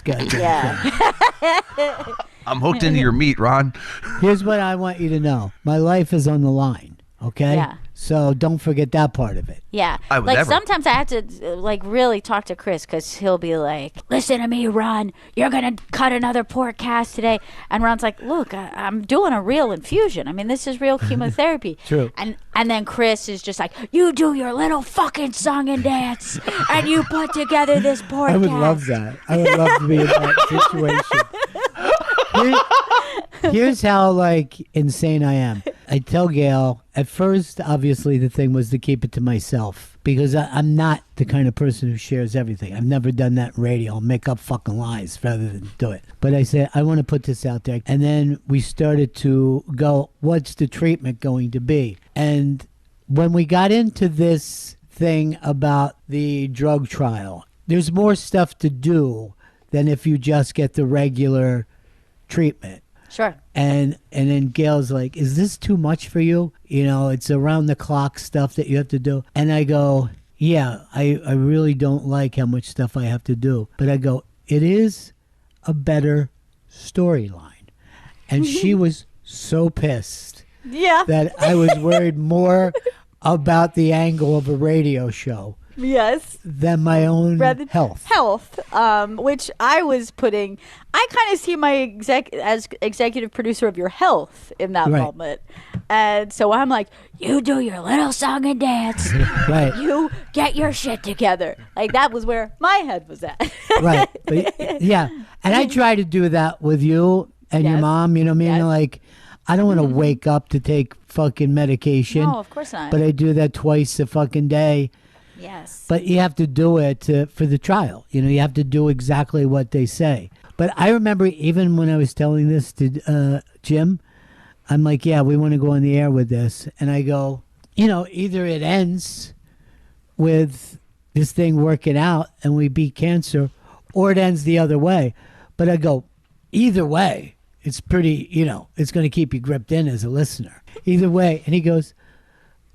Yeah. I'm hooked into your meat, Ron. Here's what I want you to know. My life is on the line, okay? Yeah. So don't forget that part of it. Yeah. I would like never. sometimes I have to like really talk to Chris because he'll be like, listen to me, Ron. You're going to cut another pork cast today. And Ron's like, look, I'm doing a real infusion. I mean, this is real chemotherapy. True. And then Chris is just like, you do your little fucking song and dance and you put together this pork I would cast. love that. I would love to be in that situation. Here's how like insane I am. I tell Gail, at first, obviously, the thing was to keep it to myself because I'm not the kind of person who shares everything. I've never done that in radio. I'll make up fucking lies rather than do it. But I said, I want to put this out there. And then we started to go, what's the treatment going to be? And when we got into this thing about the drug trial, there's more stuff to do than if you just get the regular treatment. Sure. And then Gail's like, is this too much for you? You know, it's around the clock stuff that you have to do. And I go, yeah, I really don't like how much stuff I have to do. But I go, it is a better storyline. And she was so pissed that I was worried more about the angle of a radio show. Yes. Than my own health. Which I was putting. I kind of see my as executive producer of your health in that moment. And so I'm like, you do your little song and dance. Right. You get your shit together. Like that was where my head was at. Right. But, yeah. And I try to do that with you and your mom. You know what I mean? Yes. Like, I don't want to wake up to take fucking medication. No, of course not. But I do that twice a fucking day. Yes. But you have to do it for the trial. You know, you have to do exactly what they say. But I remember even when I was telling this to Jim, I'm like, yeah, we want to go on the air with this. And I go, you know, either it ends with this thing working out and we beat cancer, or it ends the other way. But I go, either way, it's pretty, you know, it's going to keep you gripped in as a listener. Either way. And he goes,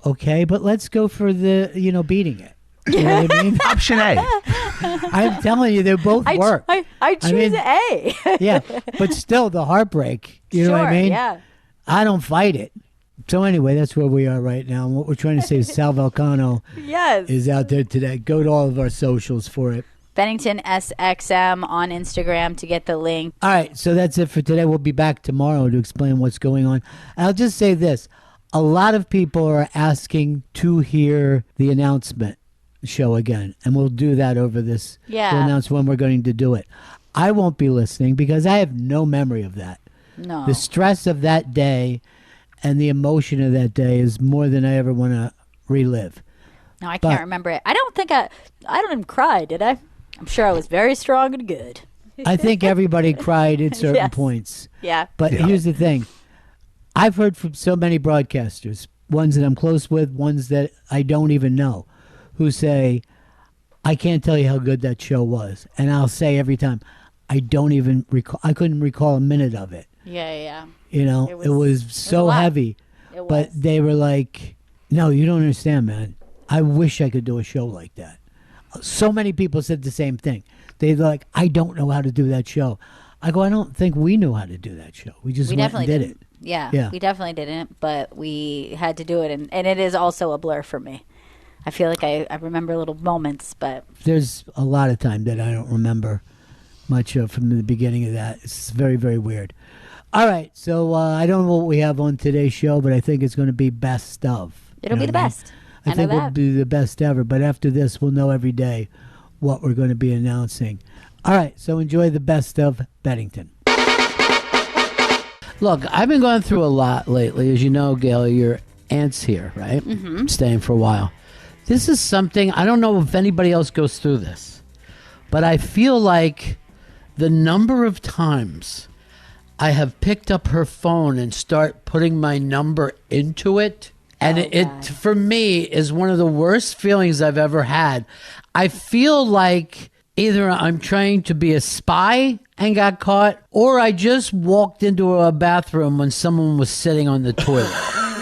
okay, but let's go for the, you know, beating it. You know what I mean? Option A. I'm telling you, they both work. I choose A. Yeah, but still the heartbreak. You know what I mean? Yeah. I don't fight it. So anyway, that's where we are right now. And what we're trying to say is Sal Volcano is out there today. Go to all of our socials for it. Bennington SXM on Instagram to get the link. All right, so that's it for today. We'll be back tomorrow to explain what's going on. I'll just say this. A lot of people are asking to hear the announcement show again, and we'll do that over this. Yeah. We'll announce when we're going to do it. I won't be listening because I have no memory of that. No. The stress of that day and the emotion of that day is more than I ever want to relive. No, I can't remember it. I don't think I don't even cry, did I? I'm sure I was very strong and good. I think everybody cried at certain points. Yeah. But here's the thing. I've heard from so many broadcasters, ones that I'm close with, ones that I don't even know, who say, I can't tell you how good that show was. And I'll say every time, I don't even recall. I couldn't recall a minute of it. Yeah. You know, it was so heavy. It was. But they were like, no, you don't understand, man. I wish I could do a show like that. So many people said the same thing. They're like, I don't know how to do that show. I go, I don't think we knew how to do that show. We just went and did it. Yeah, we definitely didn't, but we had to do it. And it is also a blur for me. I feel like I remember little moments, but... There's a lot of time that I don't remember much of from the beginning of that. It's very, very weird. All right, so I don't know what we have on today's show, but I think it's going to be best of. It'll be the best. I think we'll be the best ever, but after this, we'll know every day what we're going to be announcing. All right, so enjoy the best of Bennington. Look, I've been going through a lot lately. As you know, Gail, your aunt's here, right? Mm-hmm. Staying for a while. This is something, I don't know if anybody else goes through this, but I feel like the number of times I have picked up her phone and start putting my number into it, and it for me is one of the worst feelings I've ever had. I feel like either I'm trying to be a spy and got caught, or I just walked into a bathroom when someone was sitting on the toilet.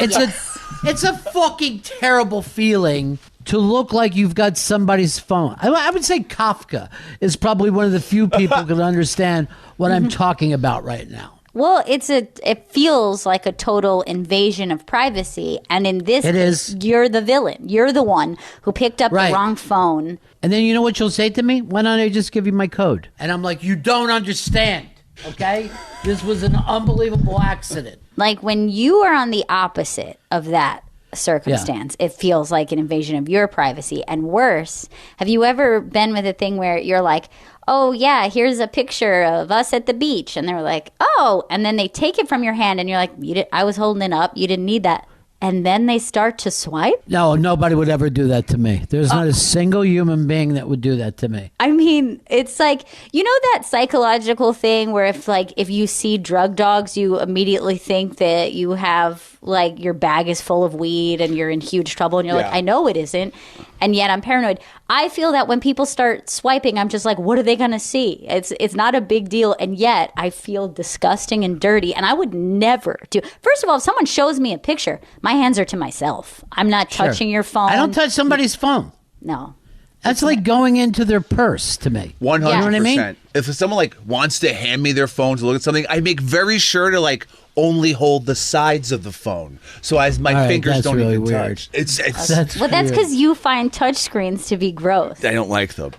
It's a fucking terrible feeling to look like you've got somebody's phone. I would say Kafka is probably one of the few people who can understand what I'm talking about right now. Well, it feels like a total invasion of privacy, and in this It case, is. you're the villain. You're the one who picked up Right. the wrong phone. And then you know what you'll say to me? Why don't I just give you my code? And I'm like, you don't understand, okay? This was an unbelievable accident. Like when you are on the opposite of that circumstance, it feels like an invasion of your privacy. And worse, have you ever been with a thing where you're like, oh yeah, here's a picture of us at the beach, and they're like, oh, and then they take it from your hand and you're like, I was holding it up, you didn't need that, and then they start to swipe? No, nobody would ever do that to me. There's not a single human being that would do that to me. I mean, it's like, you know that psychological thing where if you see drug dogs, you immediately think that you have, like, your bag is full of weed and you're in huge trouble, and you're like, I know it isn't, and yet I'm paranoid. I feel that when people start swiping, I'm just like, what are they going to see? It's not a big deal, and yet I feel disgusting and dirty, and I would never do. First of all, if someone shows me a picture, my hands are to myself. I'm not touching your phone. I don't touch somebody's phone. No. That's like going into their purse to me. 100%. You know what I mean? If someone like wants to hand me their phone to look at something, I make very sure to like only hold the sides of the phone, so as my All right, fingers that's don't really even weird. touch. It's That's weird. because you find touchscreens to be gross, I don't like them.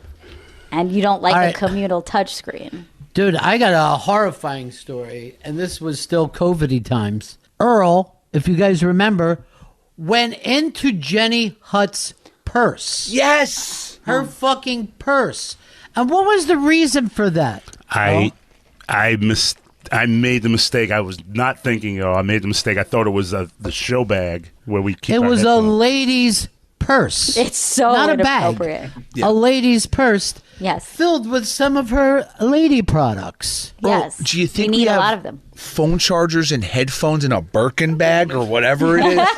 and you don't like All a right. communal touchscreen. Dude, I got a horrifying story, and this was still COVID-y times. Earl, if you guys remember, went into Jenny Hutt's purse. Yes. Her fucking purse. And what was the reason for that? I made the mistake. I was not thinking. I made the mistake. I thought it was the show bag where we keep. It our was a headphones. lady's purse. It's so not a bag. inappropriate. A lady's purse. Yes. Filled with some of her lady products. Yes. Do you think we need have a lot of them? phone chargers and headphones in a Birkin bag or whatever it is?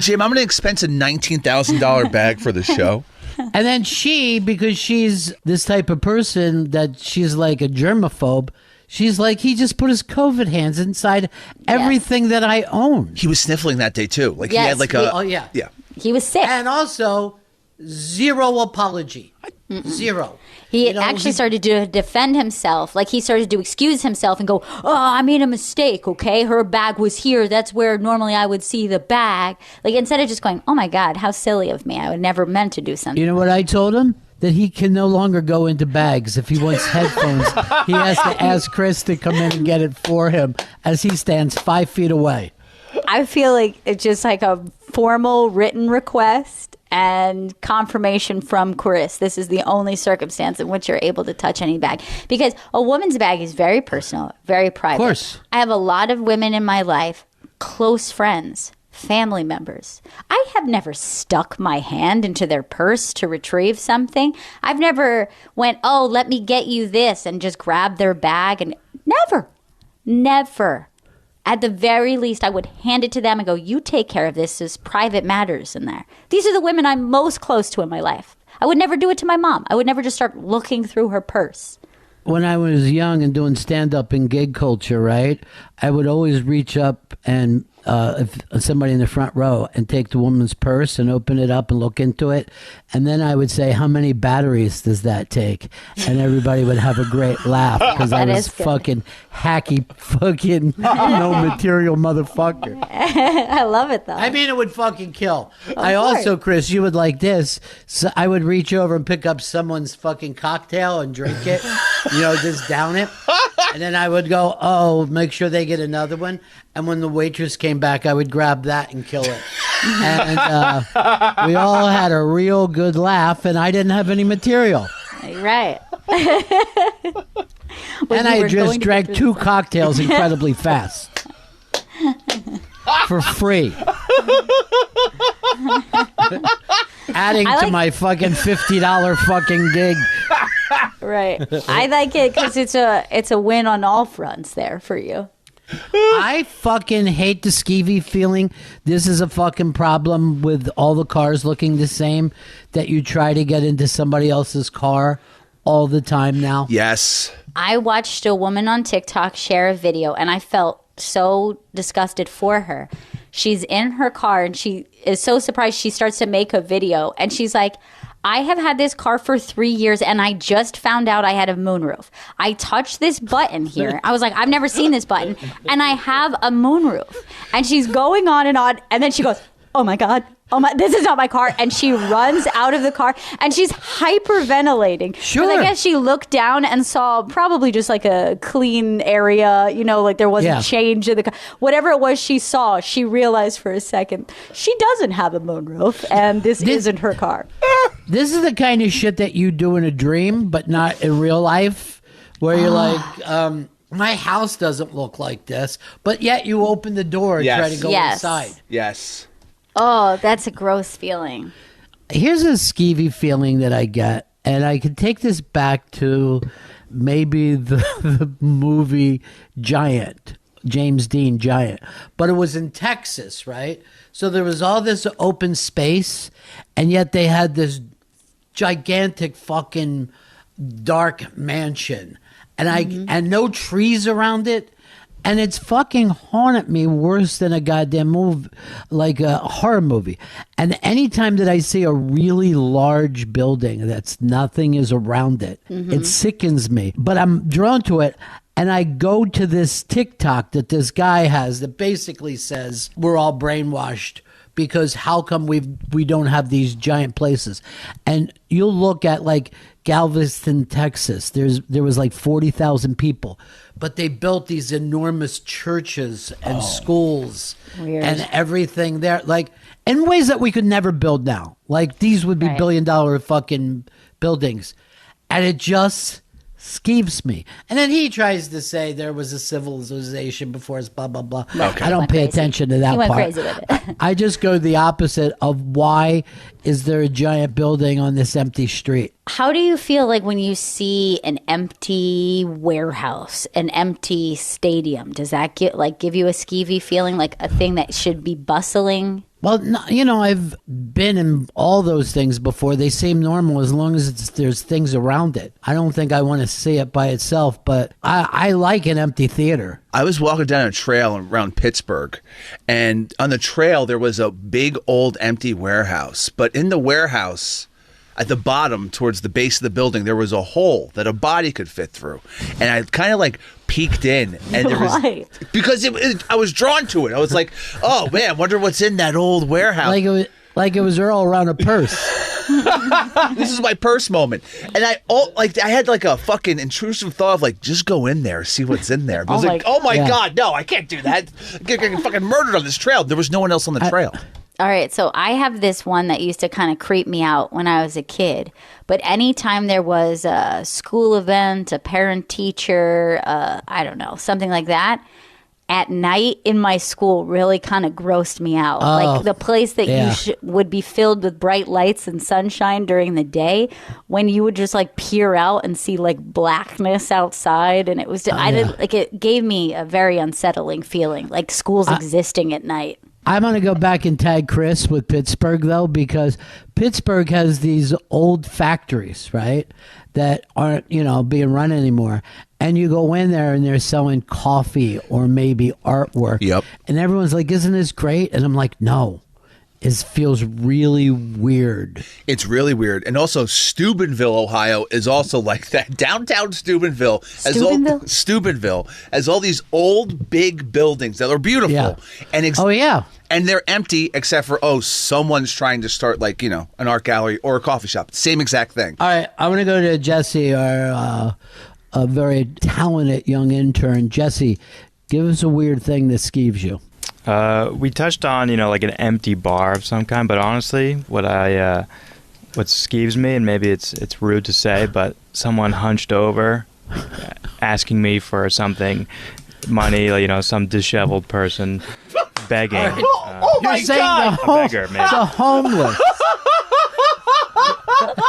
Jim, I'm going to expense a $19,000 bag for the show. And then she, because she's this type of person that she's like a germaphobe, she's like, he just put his COVID hands inside everything that I own. He was sniffling that day too. Like he Yes, had like we- a Oh, yeah. yeah. He was sick. And also, zero apology. Zero. He You know, actually started to defend himself. Like he started to excuse himself and go, oh, I made a mistake, okay? Her bag was here. That's where normally I would see the bag. Like instead of just going, oh my God, how silly of me. I would never meant to do something. You know what I told him? That he can no longer go into bags. If he wants headphones, he has to ask Chris to come in and get it for him as he stands 5 feet away. I feel like it's just like a formal written request and confirmation from Chris. This is the only circumstance in which you're able to touch any bag. Because a woman's bag is very personal, very private. Of course. I have a lot of women in my life, close friends, family members. I have never stuck my hand into their purse to retrieve something. I've never went, oh, let me get you this, and just grabbed their bag. And never. At the very least, I would hand it to them and go, you take care of this. There's private matters in there. These are the women I'm most close to in my life. I would never do it to my mom. I would never just start looking through her purse. When I was young and doing stand-up in gig culture, right, I would always reach up and if somebody in the front row and take the woman's purse and open it up and look into it. And then I would say, how many batteries does that take? And everybody would have a great laugh because I That was is good. fucking hacky, fucking no material motherfucker. I love it, though. I mean, it would fucking kill. I also, Chris, you would like this. So I would reach over and pick up someone's fucking cocktail and drink it, just down it. And then I would go, oh, make sure they get another one. And when the waitress came back, I would grab that and kill it. And we all had a real good laugh, and I didn't have any material. Right. And I just drank 2 cocktails incredibly fast. For free. Adding to my fucking $50 fucking gig. Right. I like it because it's a win on all fronts there for you. I fucking hate the skeevy feeling. This is a fucking problem with all the cars looking the same, that you try to get into somebody else's car all the time now. Yes. I watched a woman on TikTok share a video, and I felt so disgusted for her. She's in her car and she is so surprised. She starts to make a video and she's like, I have had this car for 3 years and I just found out I had a moonroof. I touched this button here. I was like, I've never seen this button. And I have a moonroof. And she's going on. And then she goes, oh my God. Oh my, this is not my car. And she runs out of the car and she's hyperventilating. Sure. Because I guess she looked down and saw probably just like a clean area, you know, like there wasn't change in the car. Whatever it was she saw, she realized for a second she doesn't have a moonroof and this isn't her car. This is the kind of shit that you do in a dream, but not in real life, where you're like, my house doesn't look like this, but yet you open the door and try to go inside. Yes. Oh, that's a gross feeling. Here's a skeevy feeling that I get, and I could take this back to maybe the movie Giant, James Dean Giant, but it was in Texas, right? So there was all this open space, and yet they had this gigantic fucking dark mansion, and and no trees around it. And it's fucking haunted me worse than a goddamn movie, like a horror movie. And anytime that I see a really large building that's nothing is around it, it sickens me. But I'm drawn to it. And I go to this TikTok that this guy has that basically says we're all brainwashed because how come we don't have these giant places? And you'll look at like Galveston, Texas. There was like 40,000 people, but they built these enormous churches and schools and everything there, like in ways that we could never build now. Like these would be $1 billion fucking buildings, and it just skeeves me. And then he tries to say there was a civilization before us, blah blah blah. Okay. I don't pay attention to that He went part. crazy with it. I just go the opposite of why is there a giant building on this empty street? How do you feel like when you see an empty warehouse, an empty stadium? Does that give you a skeevy feeling, like a thing that should be bustling? Well, no, you know, I've been in all those things before. They seem normal as long as there's things around it. I don't think I want to see it by itself, but I like an empty theater. I was walking down a trail around Pittsburgh, and on the trail there was a big old empty warehouse. But in the warehouse, at the bottom, towards the base of the building, there was a hole that a body could fit through. And I kind of like peeked in, and there was Why? because I was drawn to it. I was like, "Oh man, I wonder what's in that old warehouse." Like it was Earl around a purse. This is my purse moment, and I had like a fucking intrusive thought of like, just go in there, see what's in there. But I was like, oh my god, no, I can't do that. I'm getting fucking murdered on this trail. There was no one else on the trail. All right, so I have this one that used to kind of creep me out when I was a kid. But anytime there was a school event, a parent-teacher, I don't know, something like that, at night in my school really kind of grossed me out. Like the place that would be filled with bright lights and sunshine during the day, when you would just like peer out and see like blackness outside, and it was it gave me a very unsettling feeling, like schools existing at night. I'm going to go back and tag Chris with Pittsburgh, though, because Pittsburgh has these old factories, right, that aren't, being run anymore. And you go in there and they're selling coffee or maybe artwork. Yep. And everyone's like, isn't this great? And I'm like, no. It feels really weird. It's really weird. And also, Steubenville, Ohio is also like that. Downtown Steubenville has all these old, big buildings that are beautiful. Yeah. And and they're empty except for, someone's trying to start like, an art gallery or a coffee shop. Same exact thing. All right. I'm going to go to Jesse, our a very talented young intern. Jesse, give us a weird thing that skeeves you. We touched on, like an empty bar of some kind, but honestly, what skeeves me, and maybe it's rude to say, but someone hunched over, asking me for something, money, some disheveled person begging. Oh my God! A beggar, maybe. The homeless.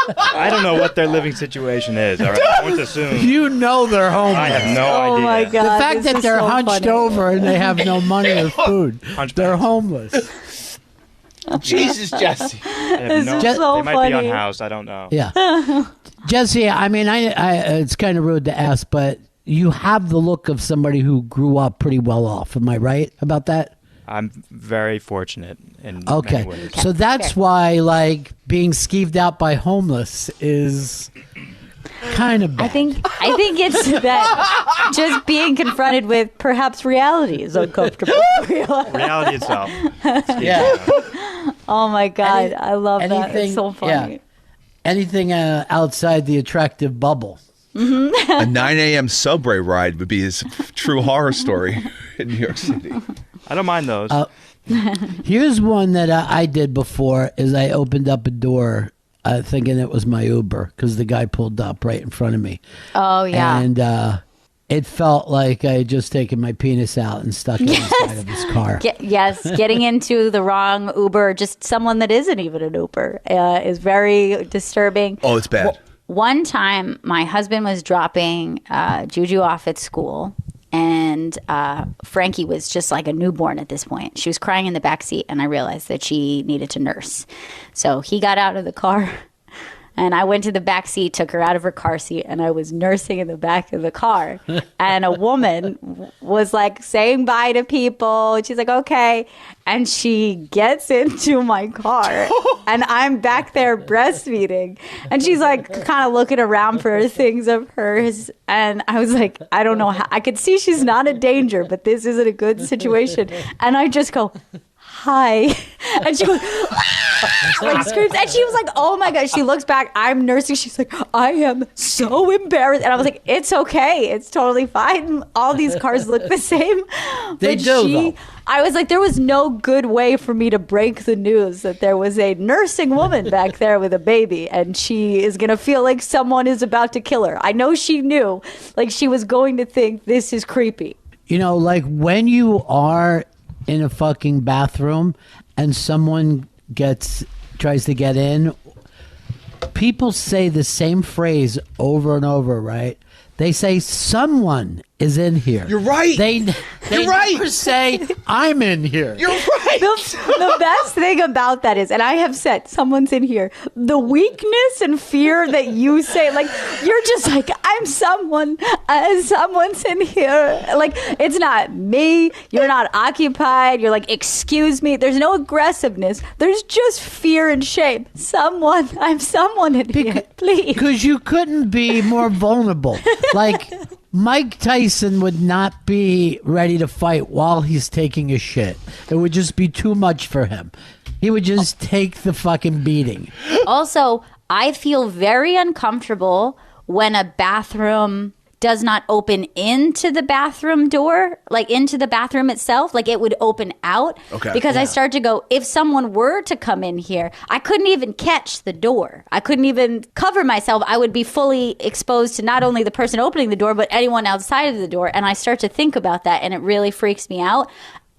I don't know what their living situation is. All right, I won't assume. You know they're homeless. I have no idea. Oh my God! The fact that they're hunched over and they have no money or food, they're homeless. Jesus, Jesse. They might be unhoused. I don't know. Yeah, Jesse. I mean, I it's kind of rude to ask, but you have the look of somebody who grew up pretty well off. Am I right about that? I'm very fortunate in Okay, many ways. so that's why like being skeeved out by homeless is kind of bad. I think it's that just being confronted with perhaps reality is uncomfortable for you. Reality itself. Yeah. Oh my God, I love that. It's so funny. Yeah. Anything outside the attractive bubble. A 9 a.m. subway ride would be his true horror story in New York City. I don't mind those. Here's one that I did before is I opened up a door thinking it was my Uber because the guy pulled up right in front of me. Oh yeah. And it felt like I had just taken my penis out and stuck it inside of his car. Getting into the wrong Uber, just someone that isn't even an Uber, is very disturbing. Oh, it's bad. One time, my husband was dropping Juju off at school, and Frankie was just like a newborn at this point. She was crying in the back seat, and I realized that she needed to nurse. So he got out of the car, and I went to the back seat, took her out of her car seat, and I was nursing in the back of the car. And a woman was like saying bye to people. And she's like, okay. And she gets into my car, and I'm back there breastfeeding. And she's like kind of looking around for things of hers. And I was like, I don't know how. I could see she's not a danger, but this isn't a good situation. And I just go, hi. And she goes, like screams. And she was like, oh my God. She looks back. I'm nursing. She's like, I am so embarrassed. And I was like, it's okay. It's totally fine. All these cars look the same. They But do, though. I was like, there was no good way for me to break the news that there was a nursing woman back there with a baby, and she is going to feel like someone is about to kill her. I know she knew, like she was going to think this is creepy. You know, like when you are in a fucking bathroom and someone tries to get in, people say the same phrase over and over, right? They say someone is in here. You're right. They You're right. never say I'm in here. You're right. The best thing about that is, and I have said, someone's in here, the weakness and fear that you say, like, you're just like, I'm someone, someone's in here. Like, it's not me. You're not occupied. You're like, excuse me. There's no aggressiveness. There's just fear and shame. I'm someone in here. Please. Because you couldn't be more vulnerable. Like, Mike Tyson would not be ready to fight while he's taking a shit. It would just be too much for him. He would just take the fucking beating. Also, I feel very uncomfortable when a bathroom does not open into the bathroom door, like into the bathroom itself, like it would open out. Okay. Because I start to go, if someone were to come in here, I couldn't even catch the door. I couldn't even cover myself. I would be fully exposed to not only the person opening the door, but anyone outside of the door. And I start to think about that, and it really freaks me out.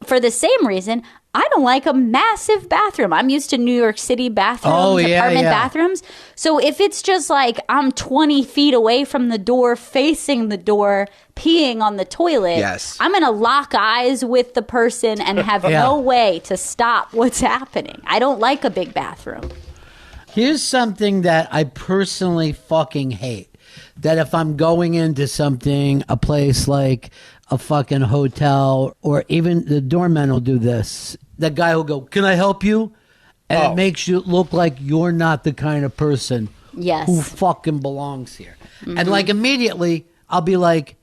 For the same reason, I don't like a massive bathroom. I'm used to New York City bathrooms, apartment bathrooms. So if it's just like I'm 20 feet away from the door, facing the door, peeing on the toilet, I'm going to lock eyes with the person and have no way to stop what's happening. I don't like a big bathroom. Here's something that I personally fucking hate. That if I'm going into something, a place like a fucking hotel, or even the doorman will do this. The guy will go, can I help you? And it makes you look like you're not the kind of person who fucking belongs here. Mm-hmm. And like immediately, I'll be like,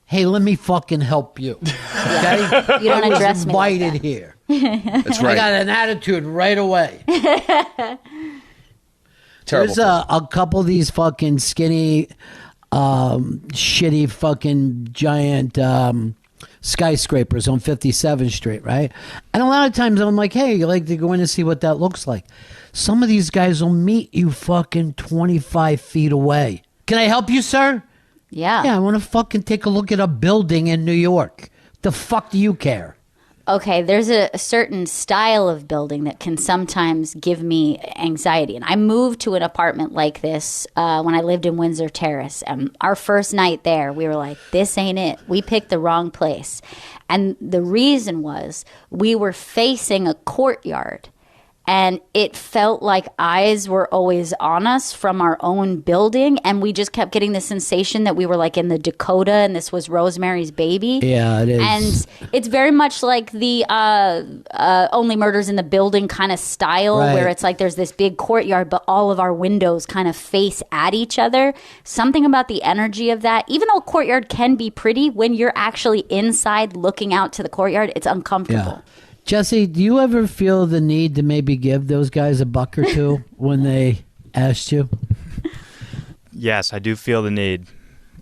hey, let me fucking help you. Okay? You don't address me like invited that. here. That's right. I got an attitude right away. Terrible. There's a couple of these fucking skinny, shitty fucking giant skyscrapers on 57th Street, right? And a lot of times I'm like, hey, you like to go in and see what that looks like. Some of these guys will meet you fucking 25 feet away. Can I help you, sir? Yeah. Yeah, I want to fucking take a look at a building in New York. The fuck do you care? Okay, there's a certain style of building that can sometimes give me anxiety. And I moved to an apartment like this when I lived in Windsor Terrace. And our first night there, we were like, this ain't it. We picked the wrong place. And the reason was we were facing a courtyard. and it felt like eyes were always on us from our own building, and we just kept getting the sensation that we were like in the Dakota and this was Rosemary's Baby. Yeah, it is. And it's very much like the Only Murders in the Building kind of style, Right. where it's like there's this big courtyard, but all of our windows kind of face at each other. Something about the energy of that, even though a courtyard can be pretty, when you're actually inside looking out to the courtyard, it's uncomfortable. Yeah. Jesse, do you ever feel the need to maybe give those guys a buck or two when they asked you, Yes, I do feel the need.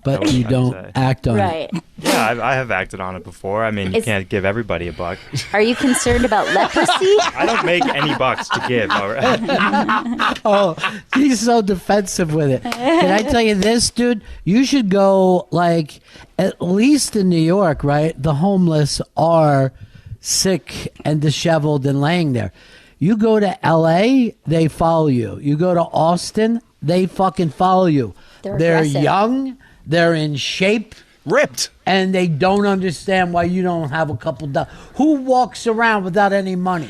but That's you what I'm don't trying to act on Right. it? Yeah, I have acted on it before. I mean, you It's- can't give everybody a buck. Are you concerned about leprosy? I don't make any bucks to give. All right. Oh, he's so defensive with it. Can I tell you this, dude? You should go, like, at least in New York, right? The homeless are sick and disheveled and laying there. You go to LA, they follow you. You go to Austin, they fucking follow you. They're They're aggressive. young, they're in shape, Ripped. and they don't understand why you don't have a couple dollars. Who walks around without any money?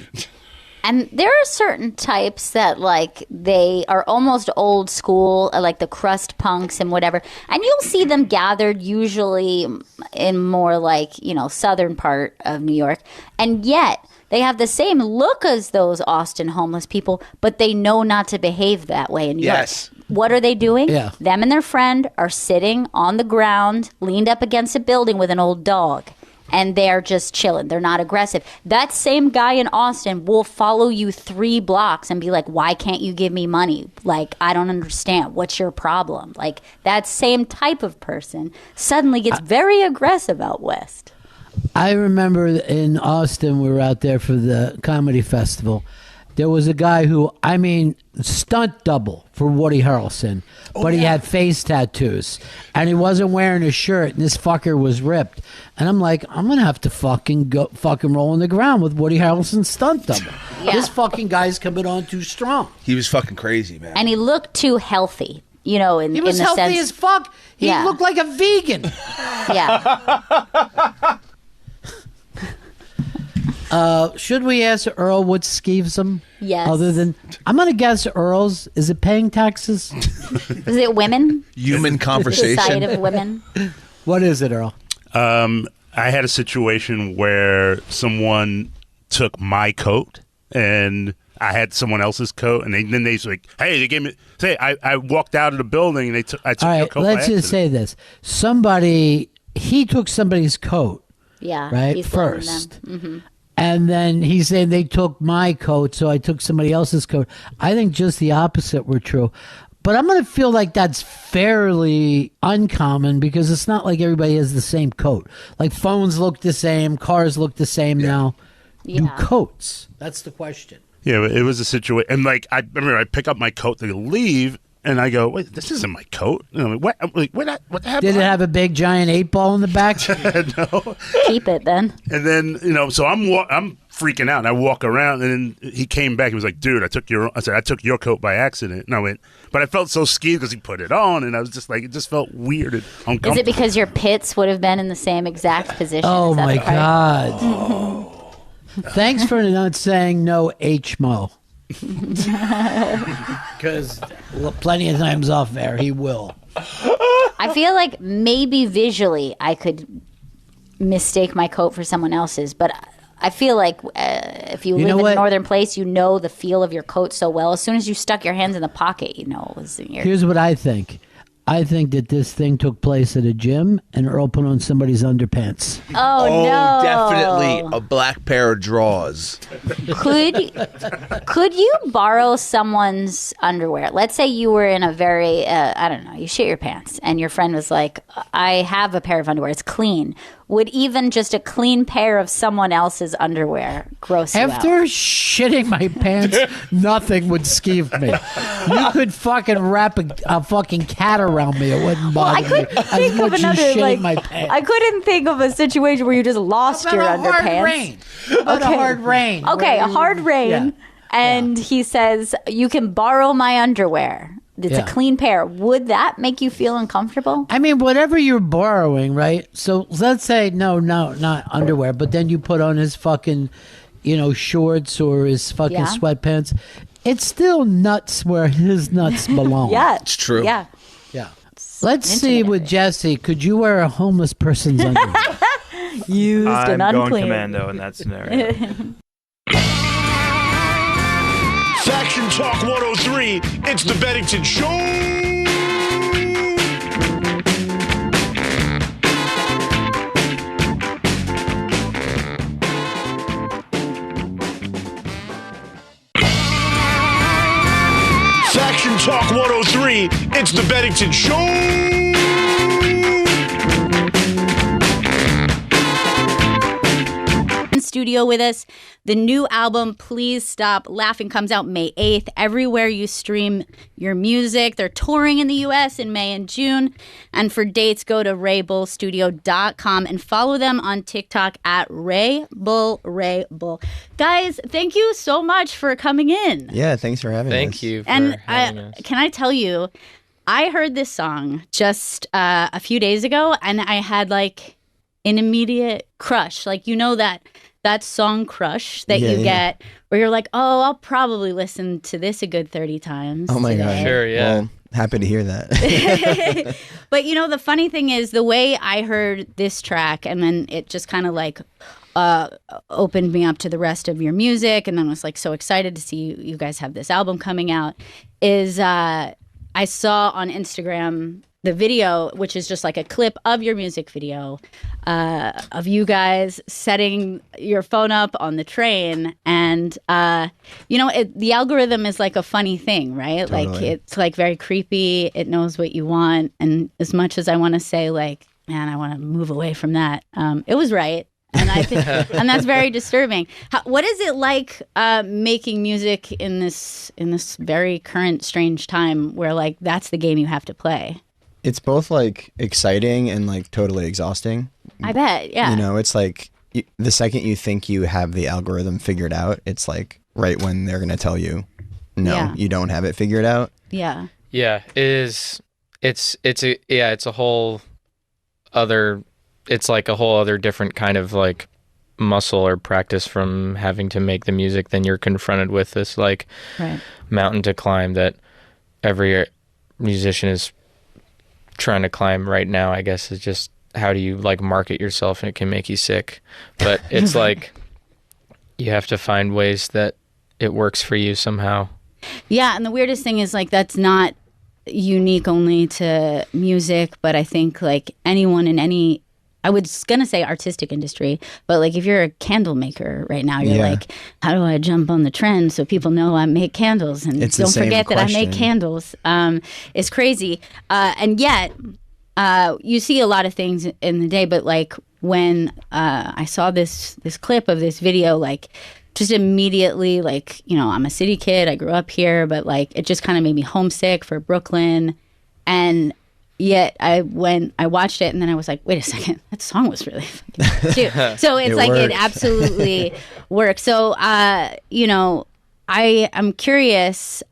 And there are certain types that, like, they are almost old school, like the crust punks and whatever. And you'll see them gathered usually in more like, southern part of New York. And yet they have the same look as those Austin homeless people, but they know not to behave that way in New Yes. York. What are they doing? Yeah. Them and their friend are sitting on the ground, leaned up against a building with an old dog. And they're just chilling. They're not aggressive. That same guy in Austin will follow you 3 blocks and be like, why can't you give me money? Like, I don't understand. What's your problem? Like, that same type of person suddenly gets very aggressive out west. I remember in Austin, we were out there for the comedy festival. There was a guy who, stunt double for Woody Harrelson, but he had face tattoos, and he wasn't wearing a shirt, and this fucker was ripped. And I'm like, I'm gonna have to fucking roll on the ground with Woody Harrelson's stunt double. Yeah. This fucking guy's coming on too strong. He was fucking crazy, man. And he looked too healthy, He was in the healthy sense. as fuck. He Yeah. looked like a vegan. Yeah. Should we ask Earl what skeeves him? Yes. Other than, I'm gonna guess Earl's. Is it paying taxes? Is it women? Human The side conversation. of women? What is it, Earl? I had a situation where someone took my coat and I had someone else's coat, and then they was like, "Hey, they gave me." Say, I walked out of the building and I took All your right, coat. by let's just say accident. this. He took somebody's coat, Yeah. right, he's blaming first. them. And then he said they took my coat, so I took somebody else's coat. I think just the opposite were true. But I'm going to feel like that's fairly uncommon because it's not like everybody has the same coat. Like phones look the same, cars look the same now. Do Yeah. coats? That's the question. Yeah, but it was a situation, and like I remember, I pick up my coat to leave, and I go, "Wait, this isn't my coat." You know, what? I'm like, what happened? Did it have a big giant 8-ball in the back? No. Keep it then. And then so I'm freaking out. And I walk around, and then he came back. He was like, "Dude, I took your coat by accident." And I went, but I felt so skeeved because he put it on, and I was just like, it just felt weird and uncomfortable. Is it because your pits would have been in the same exact position? Oh Is that my the part? God. Thanks for not saying no HMO. Because plenty of times off air, he will. I feel like maybe visually I could mistake my coat for someone else's, but I feel like if you You live know in what? a northern place, you know the feel of your coat so well. As soon as you stuck your hands in the pocket, you know it was in your. Here's what I think. I think that this thing took place at a gym and Earl put on somebody's underpants. Oh, Oh, no! definitely a black pair of drawers. Could you borrow someone's underwear? Let's say you were in a very I don't know, you shit your pants, and your friend was like, "I have a pair of underwear. It's clean." Would even just a clean pair of someone else's underwear gross you After out? shitting my pants, nothing would skeeve me. You could fucking wrap a fucking cat around me. It wouldn't Well, I bother me couldn't as think of much as another shitting my pants. I couldn't think of a situation where you just lost your About a hard underpants. rain. About a hard rain. Okay, where a hard rain, Yeah. and he says you can borrow my underwear. It's Yeah. a clean pair. Would that make you feel uncomfortable? I mean, whatever you're borrowing, right? So let's say, no, not underwear, but then you put on his fucking shorts or his fucking Yeah. sweatpants, it's still nuts where his nuts belong. Yeah. It's true. Yeah. Yeah. Let's see with Jesse. Could you wear a homeless person's underwear? Used I'm and going unclean. commando in that scenario. Faction Talk 103, it's the Bennington Show! Faction Talk 103, it's the Bennington Show! In studio with us. The new album, Please Stop Laughing, comes out May 8th. Everywhere you stream your music. They're touring in the U.S. in May and June. And for dates, go to RayBullStudio.com and follow them on TikTok at RayBull. Guys, thank you so much for coming in. Yeah, thanks for having us. Thank you for And having us. can I tell you, I heard this song just a few days ago, and I had like an immediate crush. Like, that song crush that you get where you're like, oh, I'll probably listen to this a good 30 times. Oh my today. God. Sure, yeah. Well, happy to hear that. But the funny thing is the way I heard this track, and then it just kind of like opened me up to the rest of your music, and then was like so excited to see you guys have this album coming out, is I saw on Instagram the video, which is just like a clip of your music video of you guys setting your phone up on the train. And, the algorithm is like a funny thing, right? Totally. Like it's like very creepy. It knows what you want. And as much as I want to say like, man, I want to move away from that, it was right. And I think, and that's very disturbing. What is it like making music in this very current strange time where like that's the game you have to play? It's both like exciting and like totally exhausting. I bet, yeah. It's like the second you think you have the algorithm figured out, it's like right when they're going to tell you, no, Yeah. you don't have it figured out. Yeah. Yeah, it is. It's a whole other. It's like a whole other different kind of like muscle or practice from having to make the music. Then you're confronted with this like Right. mountain to climb that every musician is trying to climb right now. I guess is just how do you like market yourself, and it can make you sick. But it's like you have to find ways that it works for you somehow. Yeah, and the weirdest thing is like that's not unique only to music, but I think like anyone in any, I was gonna say artistic industry, but like if you're a candle maker right now, you're Yeah. like, how do I jump on the trend so people know I make candles and It's the don't same forget that I make question. candles? It's crazy, and yet you see a lot of things in the day. But like when I saw this clip of this video, like just immediately, like, I'm a city kid, I grew up here, but like it just kind of made me homesick for Brooklyn. And yet I watched it, and then I was like, wait a second, that song was really fucking cute. So it's It like it worked. absolutely works. So I'm curious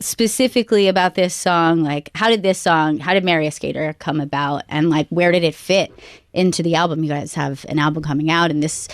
specifically about this song. Like, how did Marry a Skater come about, and like where did it fit into the album? You guys have an album coming out, and this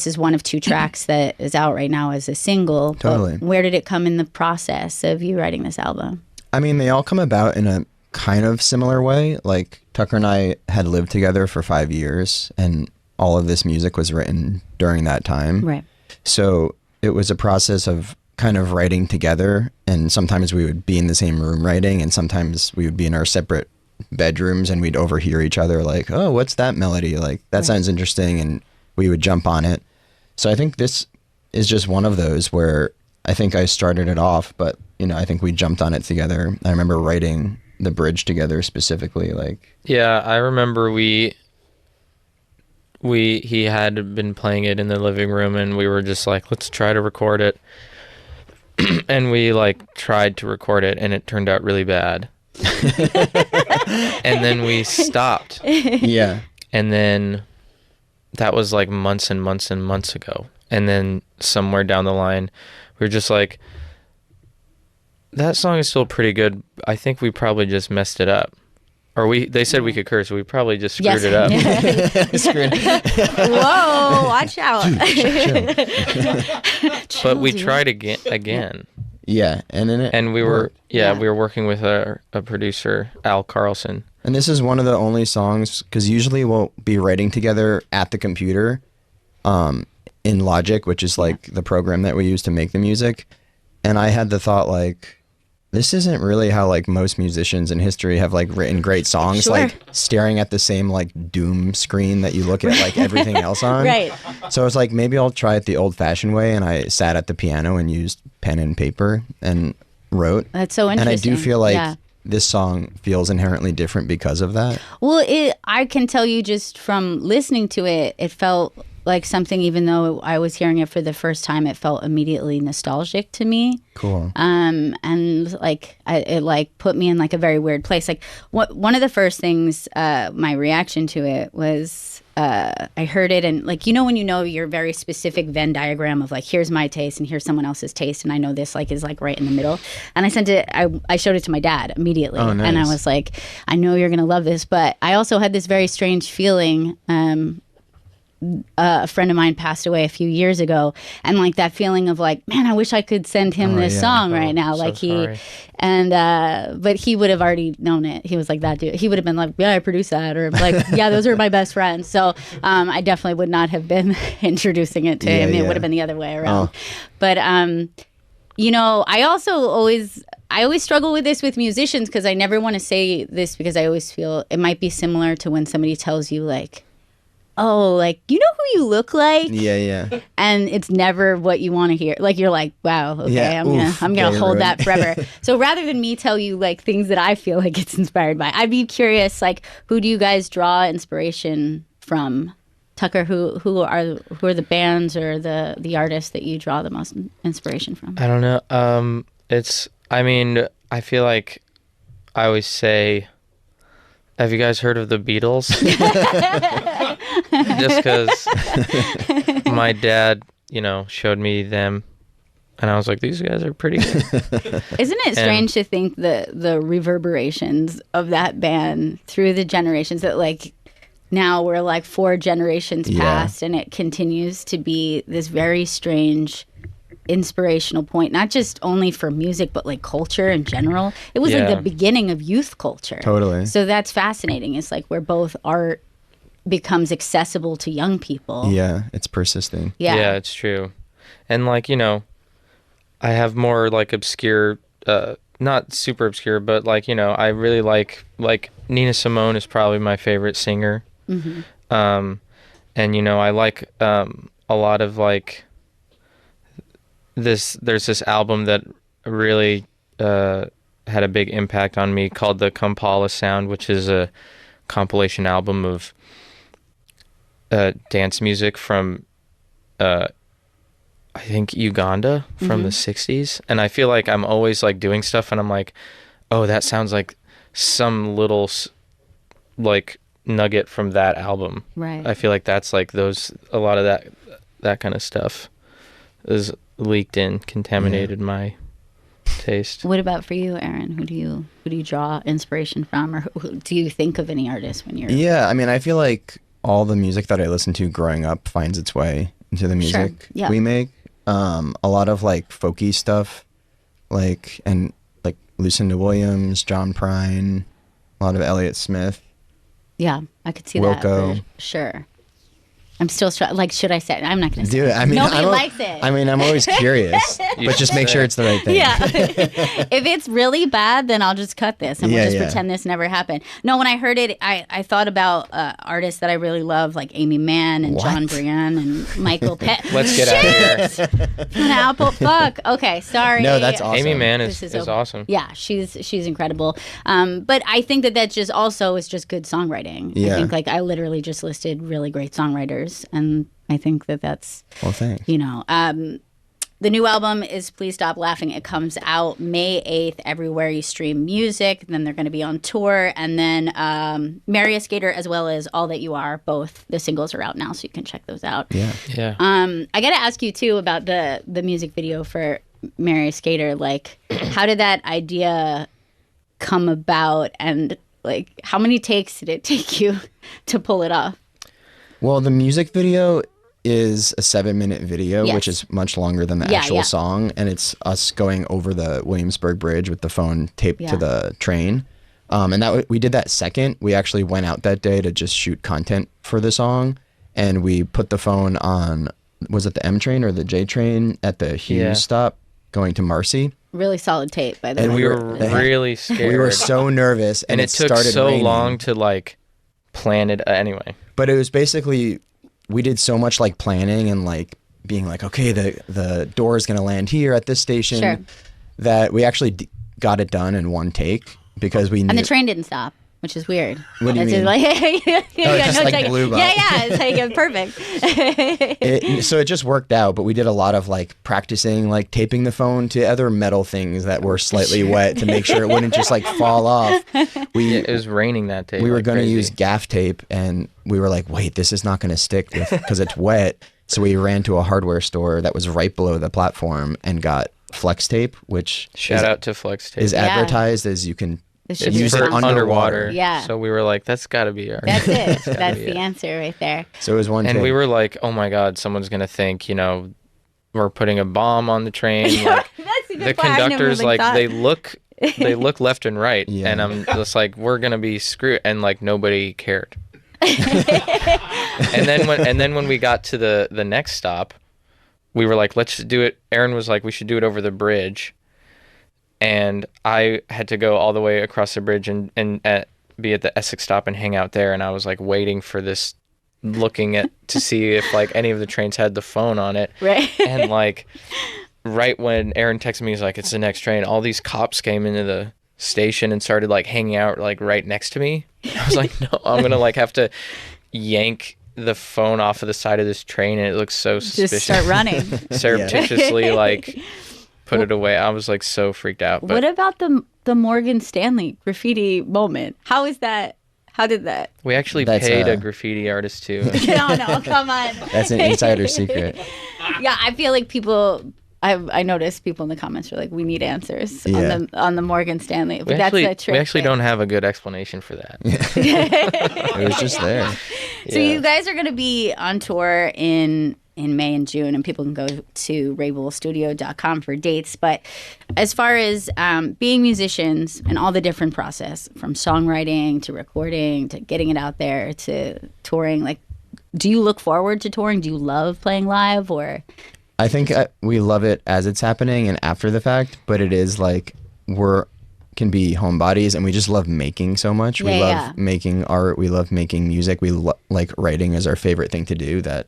is one of two tracks that is out right now as a single. But Totally. where did it come in the process of you writing this album? I mean, they all come about in a kind of similar way. Like Tucker and I had lived together for 5 years, and all of this music was written during that time. Right. So it was a process of kind of writing together, and sometimes we would be in the same room writing, and sometimes we would be in our separate bedrooms, and we'd overhear each other like, oh, what's that melody? Like, that sounds interesting, and we would jump on it. So I think this is just one of those where I think I started it off, but, I think we jumped on it together. I remember writing the bridge together specifically, like... Yeah, I remember he had been playing it in the living room, and we were just like, let's try to record it. And we like tried to record it, and it turned out really bad. And then we stopped. Yeah. And then that was like months and months and months ago. And then somewhere down the line, we were just like, that song is still pretty good. I think we probably just messed it up. Or they said we could curse, so we probably just screwed Yes. it up. Whoa, watch out. But we tried again. Yeah, and then We were working with a producer, Al Carlson. And this is one of the only songs, because usually we'll be writing together at the computer in Logic, which is like the program that we use to make the music. And I had the thought, like, this isn't really how like most musicians in history have like written great songs, Sure. like staring at the same like doom screen that you look at like everything else on. Right. So I was like, maybe I'll try it the old fashioned way. And I sat at the piano and used pen and paper and wrote. That's so And I interesting. do feel like Yeah. this song feels inherently different because of that. Well, I can tell you just from listening to it, it felt like something, even though I was hearing it for the first time, it felt immediately nostalgic to me. Cool. And like it like put me in like a very weird place. Like one of the first things, my reaction to it was I heard it, and like when you know your very specific Venn diagram of like, here's my taste and here's someone else's taste, and I know this like is like right in the middle. And I sent it. I showed it to my dad immediately, Oh, nice. and I was like, I know you're gonna love this, but I also had this very strange feeling. A friend of mine passed away a few years ago, and like that feeling of like, man, I wish I could send him this yeah. song right now. so Like sorry. but he would have already known it. He was like that dude. He would have been like, yeah, I produced that, or like, yeah, those are my best friends. So I definitely would not have been introducing it to him. It yeah. would have been the other way around. Oh. But I also always struggle with this with musicians, because I never want to say this, because I always feel it might be similar to when somebody tells you like, oh, like, you know who you look like? Yeah. And it's never what you want to hear. Like, you're like, wow, okay, Yeah, I'm oof, gonna getting hold ruined. that forever. So rather than me tell you like things that I feel like it's inspired by, I'd be curious, like, who do you guys draw inspiration from? Tucker, who are the bands or the artists that you draw the most inspiration from? I don't know. I feel like I always say, have you guys heard of the Beatles? Just because my dad, showed me them, and I was like, these guys are pretty good. Isn't it strange to think the reverberations of that band through the generations, that like now we're like 4 generations Yeah. past, and it continues to be this very strange inspirational point, not just only for music, but like culture in general. It was like Yeah. the beginning of youth culture. Totally. So that's fascinating. It's like where both art becomes accessible to young people. Yeah, it's persisting. Yeah. It's true. And like, I have more like obscure, not super obscure, but like, I really like Nina Simone is probably my favorite singer. Mm-hmm. And I like a lot of like there's this album that really had a big impact on me called the Kampala Sound, which is a compilation album of dance music from I think Uganda from the 60s. And I feel like I'm always like doing stuff and I'm like, oh, that sounds like some little like nugget from that album. Right. I feel like that's like a lot of that kind of stuff is leaked in, contaminated my taste. What about for you, Aaron? Who do you draw inspiration from, or do you think of any artists when you're? Yeah, I mean, I feel like all the music that I listened to growing up finds its way into the music Yeah. we make. A lot of like folky stuff, like Lucinda Williams, John Prine, a lot of Elliott Smith. Yeah, I could see Wilco. that for sure. I'm still like, should I say it? I'm not going to say Do it. I mean, Nobody I don't- likes it. I mean, I'm always curious, You but just should make say sure it. it's the right thing. Yeah. If it's really bad, then I'll just cut this and we'll Yeah, just yeah. pretend this never happened. No, when I heard it, I thought about artists that I really love, like Amy Mann and John What? Brienne and Michael Pett. Let's get out of here. An apple. Fuck. Okay, sorry. No, that's awesome. Amy Mann This is over. awesome. Yeah, she's incredible. But I think that just also is just good songwriting. I Yeah. think like I literally just listed really great songwriters, and I think that that's Well, thanks. the new album is Please Stop Laughing. It comes out May 8th everywhere you stream music. Then they're going to be on tour, and then Marry a Skater as well as All That You Are. Both the singles are out now, so you can check those out. Yeah. Yeah. I got to ask you too about the music video for Marry a Skater. Like, how did that idea come about, and Like, how many takes did it take you to pull it off? Well, the music video is a 7-minute video, Yes. which is much longer than the Yeah, actual yeah. song. And it's us going over the Williamsburg Bridge with the phone taped Yeah. to the train. And we did that second. We actually went out that day to just shoot content for the song. And we put the phone on, was it the M train or the J train at the Hughes Yeah. stop going to Marcy? Really solid tape, by the And way. We were really scared. We were so nervous. and it took started so raining. long to like plan it anyway. But it was basically, we did so much like planning and like being like, okay, the door is going to land here at this station, Sure. that we actually got it done in one take because we knew. And the train didn't stop, which is weird. What do you It's mean? just like, just like it's blew by. yeah, it's like perfect. So it just worked out, but we did a lot of like practicing, like taping the phone to other metal things that were slightly wet to make sure it wouldn't just like fall off. It was raining that day. We were like going to crazy. use gaff tape, and we were like, wait, this is not going to stick because it's wet. So we ran to a hardware store that was right below the platform and got flex tape, which Shout out to Flex Tape. is Yeah. advertised as you can This should It's be use it for fun. underwater. Yeah. So we were like, that's got to be our. That's it. gotta That's be the it. answer right there. So it was one And take. we were like, oh my God, someone's going to think, we're putting a bomb on the train. Like, That's a good the point. I never conductors, really like, thought. they look left and right. Yeah. And I'm just like, we're going to be screwed. And like, nobody cared. and then when we got to the next stop, we were like, let's do it. Aaron was like, we should do it over the bridge. And I had to go all the way across the bridge and be at the Essex stop and hang out there. And I was like waiting for this, looking at to see if like any of the trains had the phone on it. Right. And like right when Aaron texted me, he's like, it's the next train. All these cops came into the station and started like hanging out like right next to me. I was like, no, I'm gonna like have to yank the phone off of the side of this train, and it looks so suspicious. Just start running. Surreptitiously like put it away. I was like so freaked out. But What about the Morgan Stanley graffiti moment? How is that? How did that? we actually That's, paid a graffiti artist too. No, come on. That's an insider secret. Yeah, I feel like people. I noticed people in the comments were like, "We need answers Yeah. on the Morgan Stanley." But We actually, that's a trick. we actually thing. don't have a good explanation for that. It was just there. So Yeah. you guys are going to be on tour in May and June, and people can go to RaybullStudio.com for dates. But as far as being musicians and all the different process, from songwriting to recording to getting it out there to touring, like, do you look forward to touring? Do you love playing live, or? I think we love it as it's happening and after the fact, but it is like can be homebodies, and we just love making so much. We Yeah, love yeah. making art. We love making music. We like writing is our favorite thing to do. That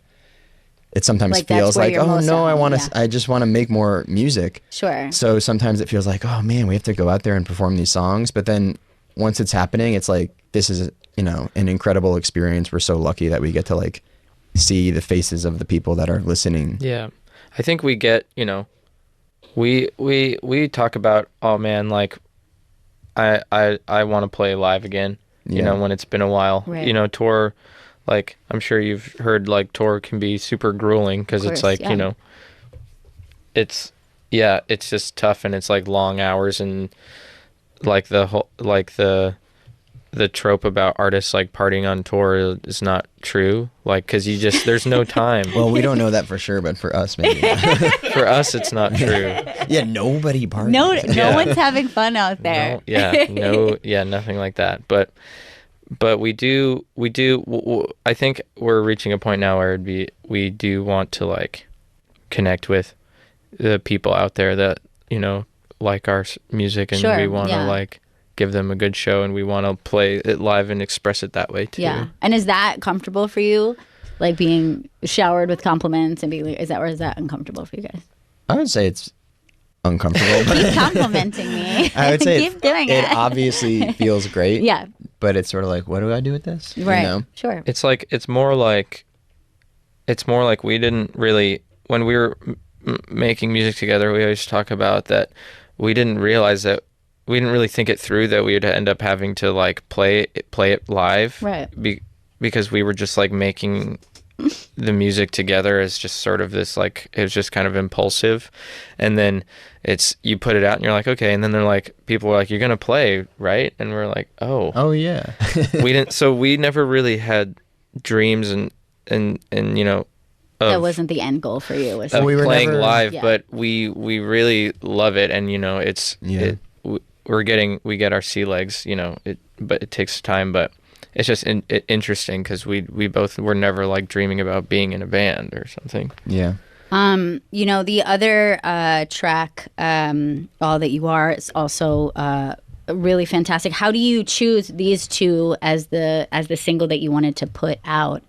it sometimes Like, that's feels where like, you're oh most no, at I home, want to. yeah. I just want to make more music. Sure. So sometimes it feels like, oh man, we have to go out there and perform these songs. But then once it's happening, it's like this is an incredible experience. We're so lucky that we get to like see the faces of the people that are listening. Yeah. I think we get, we talk about, oh man, like I want to play live again, Yeah. when it's been a while. Right. Tour, like I'm sure you've heard like tour can be super grueling because Of it's course, like, yeah. it's just tough, and it's like long hours, and like the whole like the trope about artists like partying on tour is not true, like because there's no time. Well, we don't know that for sure, but for us, maybe. For us it's not true. Yeah, nobody parties. No Yeah. one's having fun out there. Nothing like that. But we do. I think we're reaching a point now where we do want to like connect with the people out there that like our music, and Sure, we want to yeah. like give them a good show, and we want to play it live and express it that way too. Yeah. And is that comfortable for you? Like being showered with compliments and being like, is that uncomfortable for you guys? I would say it's uncomfortable. Keep complimenting me. I would say Keep doing it it. obviously feels great. Yeah. But it's sort of like, what do I do with this? Right. Sure. It's more like we didn't really, when we were making music together, we always talk about that we didn't realize that we didn't really think it through that we would end up having to like play it live, Right. because we were just like making the music together as just sort of this, like, it was just kind of impulsive. And then you put it out and you're like, okay. And then they're like, people were like, you're going to play, right? And we're like, Oh yeah. we never really had dreams and That wasn't the end goal for you. Was of we were playing never- live, Yeah. but we really love it. And, we get our sea legs, but it takes time, but it's just interesting because we both were never like dreaming about being in a band or something. Yeah. The other track, All That You Are, is also really fantastic. How do you choose these two as the single that you wanted to put out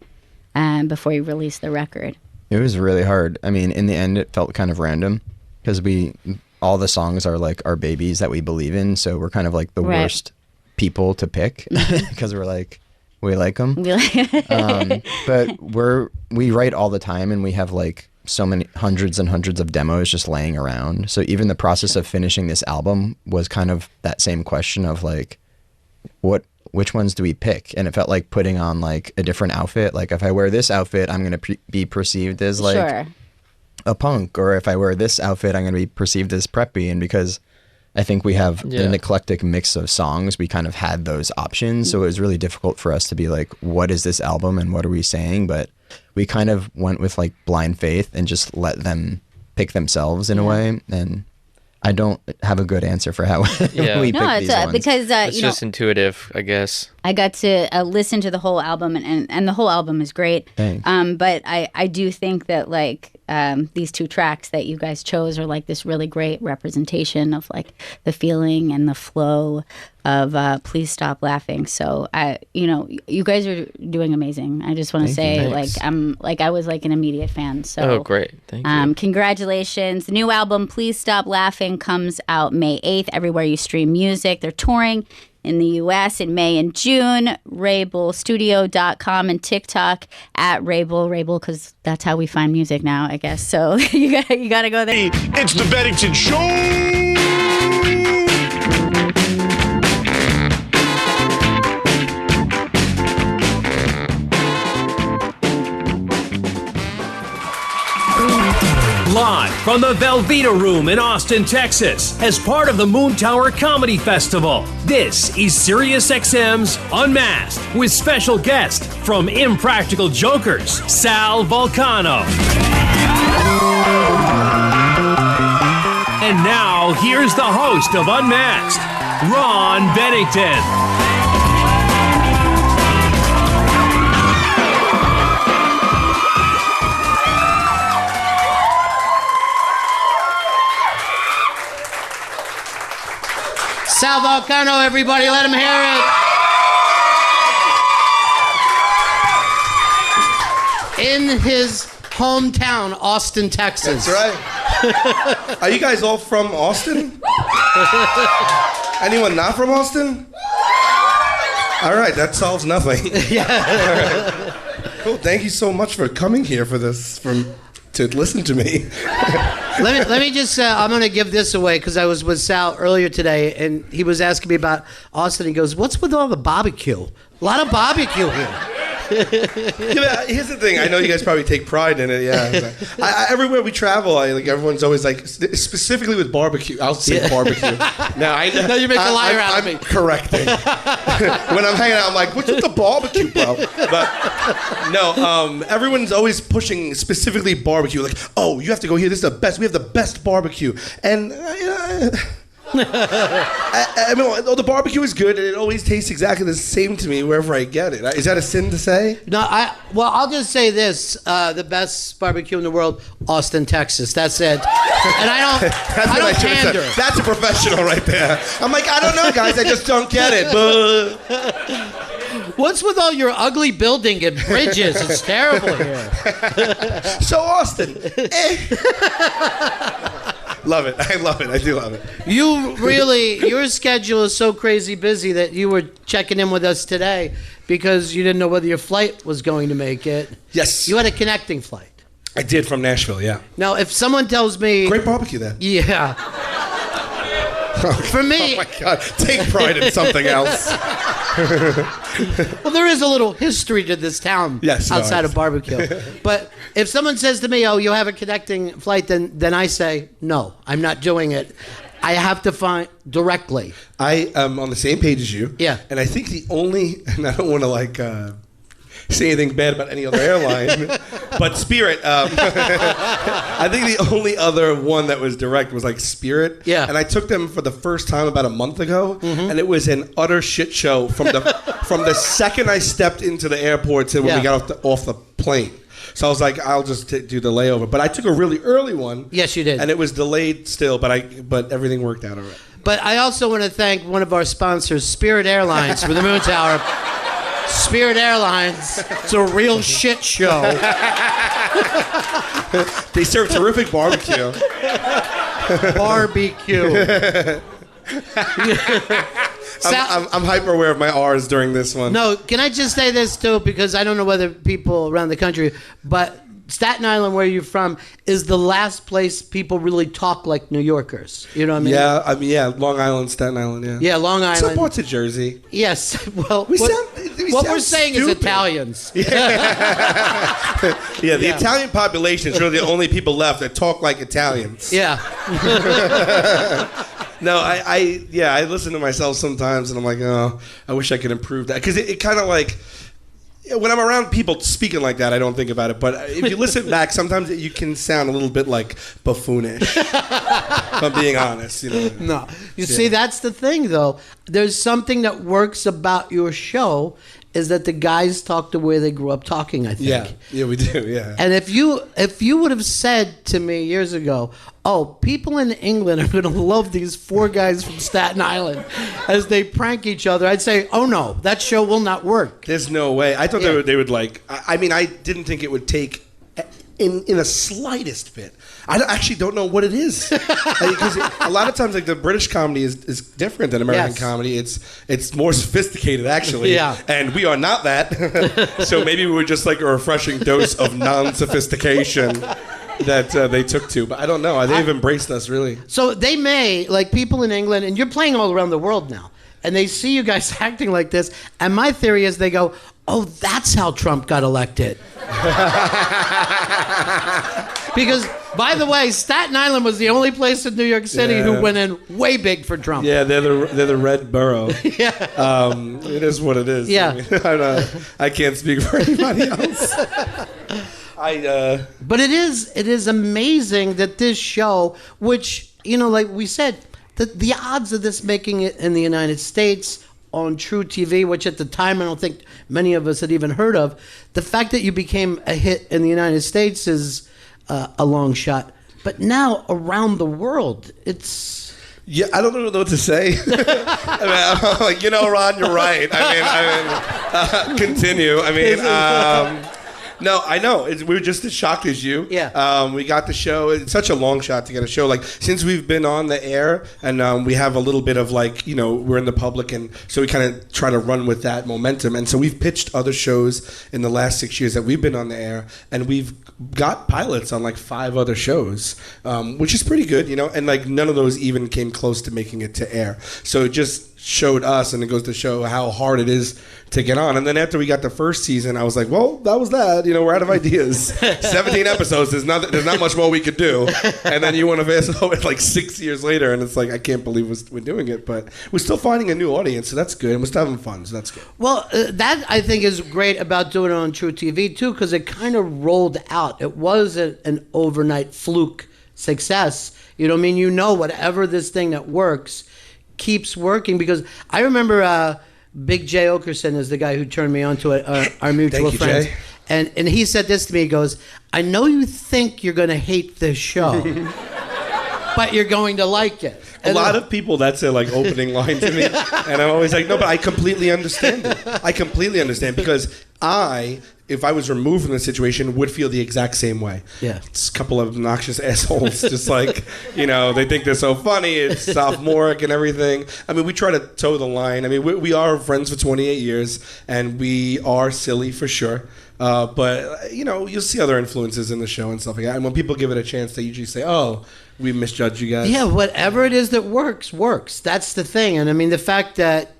before you released the record? It was really hard. I mean, in the end, it felt kind of random because all the songs are like our babies that we believe in. So we're kind of like the Right. worst people to pick because we're like, we like them. But we write all the time and we have like so many hundreds and hundreds of demos just laying around. So even the process of finishing this album was kind of that same question of like, which ones do we pick? And it felt like putting on like a different outfit. Like if I wear this outfit, I'm going to be perceived as like Sure. a punk, or if I wear this outfit, I'm going to be perceived as preppy. And because I think we have an eclectic mix of songs, we kind of had those options. So it was really difficult for us to be like, what is this album and what are we saying? But we kind of went with like blind faith and just let them pick themselves in a way. And I don't have a good answer for how Yeah. we No, picked it's these ones. because It's just intuitive, I guess. I got to listen to the whole album, and the whole album is great. Thanks. But I do think that like these two tracks that you guys chose are like this really great representation of like the feeling and the flow of Please Stop Laughing. So you guys are doing amazing. I just want to say I was like an immediate fan. So Oh, great. Thank you. congratulations. The new album, Please Stop Laughing, comes out May 8th, everywhere you stream music. They're touring in the U.S. in May and June. RabelStudio.com and TikTok at Rabel, because that's how we find music now, I guess. So you got to go there. It's the Bennington Show. Live from the Velveeta Room in Austin, Texas, as part of the Moon Tower Comedy Festival, this is SiriusXM's Unmasked with special guest from Impractical Jokers, Sal Vulcano. And now, here's the host of Unmasked, Ron Bennington. Sal Vulcano, everybody, let him hear it. In his hometown, Austin, Texas. That's right. Are you guys all from Austin? Anyone not from Austin? All right, that solves nothing. Yeah. Cool. Thank you so much for coming here for this, to listen to me. Let me just, I'm going to give this away because I was with Sal earlier today and he was asking me about Austin. He goes, what's with all the barbecue? A lot of barbecue here. Yeah, here's the thing. I know you guys probably take pride in it. Yeah, everywhere we travel, everyone's always like, specifically with barbecue. I'll say barbecue. Now you make a liar out of me. I'm correcting. When I'm hanging out, I'm like, what's with the barbecue, bro? But no, everyone's always pushing specifically barbecue. Like, oh, you have to go here. This is the best. We have the best barbecue, and. I mean, the barbecue is good, and it always tastes exactly the same to me wherever I get it. Is that a sin to say? No, I'll just say this: the best barbecue in the world, Austin, Texas. That's it. And I don't pander. That's a professional right there. I'm like, I don't know, guys. I just don't get it. What's with all your ugly building and bridges? It's terrible here. So Austin. Love it. I love it. I do love it. Your schedule is so crazy busy that you were checking in with us today because you didn't know whether your flight was going to make it. Yes. You had a connecting flight. I did, from Nashville, yeah. Now, if someone tells me... Great barbecue there. Yeah. For me, Oh my God! Take pride in something else. well, there is a little history to this town Yes, no, outside it's- of barbecue. But if someone says to me, "Oh, you have a connecting flight," then I say, "No, I'm not doing it. I have to find directly." I am on the same page as you. Yeah. And I think the only, and I don't want to say anything bad about any other airline, but Spirit. I think the only other one that was direct was like Spirit. Yeah. And I took them for the first time about a month ago, and it was an utter shit show from the second I stepped into the airport to when we got off the plane. So I was like, I'll just do the layover. But I took a really early one. Yes, you did. And it was delayed still, but everything worked out all right. But I also want to thank one of our sponsors, Spirit Airlines, for the Moon Tower. Spirit Airlines, it's a real shit show. They serve terrific barbecue. Barbecue. I'm hyper aware of my R's during this one. No, can I just say this too? Because I don't know whether people around the country, but Staten Island, where you're from, is the last place people really talk like New Yorkers. You know what I mean? Yeah, Long Island, Staten Island, yeah. Yeah, Long Island. Some parts of Jersey. Yes. Well, We what sound we're saying stupid. is Italians. Yeah, the Italian population is really the only people left that talk like Italians. Yeah. No, I listen to myself sometimes and I'm like, oh, I wish I could improve that. Because it kind of like, when I'm around people speaking like that, I don't think about it. But if you listen back, sometimes you can sound a little bit like buffoonish. If I'm being honest, you know. No. You see, that's the thing, though. There's something that works about your show is that the guys talk the way they grew up talking, I think. Yeah, we do, yeah. And if you would have said to me years ago, oh, people in England are going to love these four guys from Staten Island as they prank each other, I'd say, oh, no, that show will not work. There's no way. I thought they would like, I mean, I didn't think it would take in the slightest bit. I actually don't know what it is. Because a lot of times, like, the British comedy is different than American comedy. It's more sophisticated, actually. Yeah. And we are not that. So maybe we were just like a refreshing dose of non-sophistication that they took to. But I don't know. They've embraced us, really. So they may, like people in England, and you're playing all around the world now, and they see you guys acting like this, and my theory is they go, oh, that's how Trump got elected. Because, by the way, Staten Island was the only place in New York City who went in way big for Trump. Yeah, they're the red borough. Yeah. It is what it is. Yeah. I mean, I can't speak for anybody else. But it is amazing that this show, which, you know, like we said, the odds of this making it in the United States on True TV, which at the time I don't think many of us had even heard of, the fact that you became a hit in the United States is a long shot. But now around the world, it's... Yeah, I don't know what to say. I mean, I'm like, you know, Ron, you're right. I mean, continue. I mean, no, I know. We were just as shocked as you. Yeah. We got the show. It's such a long shot to get a show. Like, since we've been on the air, and we have a little bit of, like, you know, we're in the public, and so we kind of try to run with that momentum. And so we've pitched other shows in the last 6 years that we've been on the air, and we've got pilots on, like, 5 other shows, which is pretty good, you know, and, like, none of those even came close to making it to air. So it just showed us, and it goes to show how hard it is to get on. And then after we got the first season, I was like, well, that was that. You know, we're out of ideas. 17 episodes. There's not much more we could do. And then you want to fast forward like 6 years later, and it's like, I can't believe we're doing it. But we're still finding a new audience, so that's good. And we're still having fun, so that's good. Well, that I think is great about doing it on True TV, too, because it kind of rolled out. It was an overnight fluke success. You know what I mean? You know, whatever this thing that works keeps working. Because I remember... Big Jay Okerson is the guy who turned me on to it, our mutual Thank you, friends. Jay. And he said this to me. He goes, I know you think you're going to hate this show, but you're going to like it. A lot of people, that's their like opening line to me. And I'm always like, no, but I completely understand it. I completely understand because if I was removed from the situation, would feel the exact same way. Yeah. It's a couple of obnoxious assholes, just like, they think they're so funny, it's sophomoric and everything. I mean, we try to toe the line. I mean, we are friends for 28 years, and we are silly for sure. But, you'll see other influences in the show and stuff like that. And when people give it a chance, they usually say, oh, we misjudged you guys. Yeah, whatever it is that works. That's the thing. And I mean, the fact that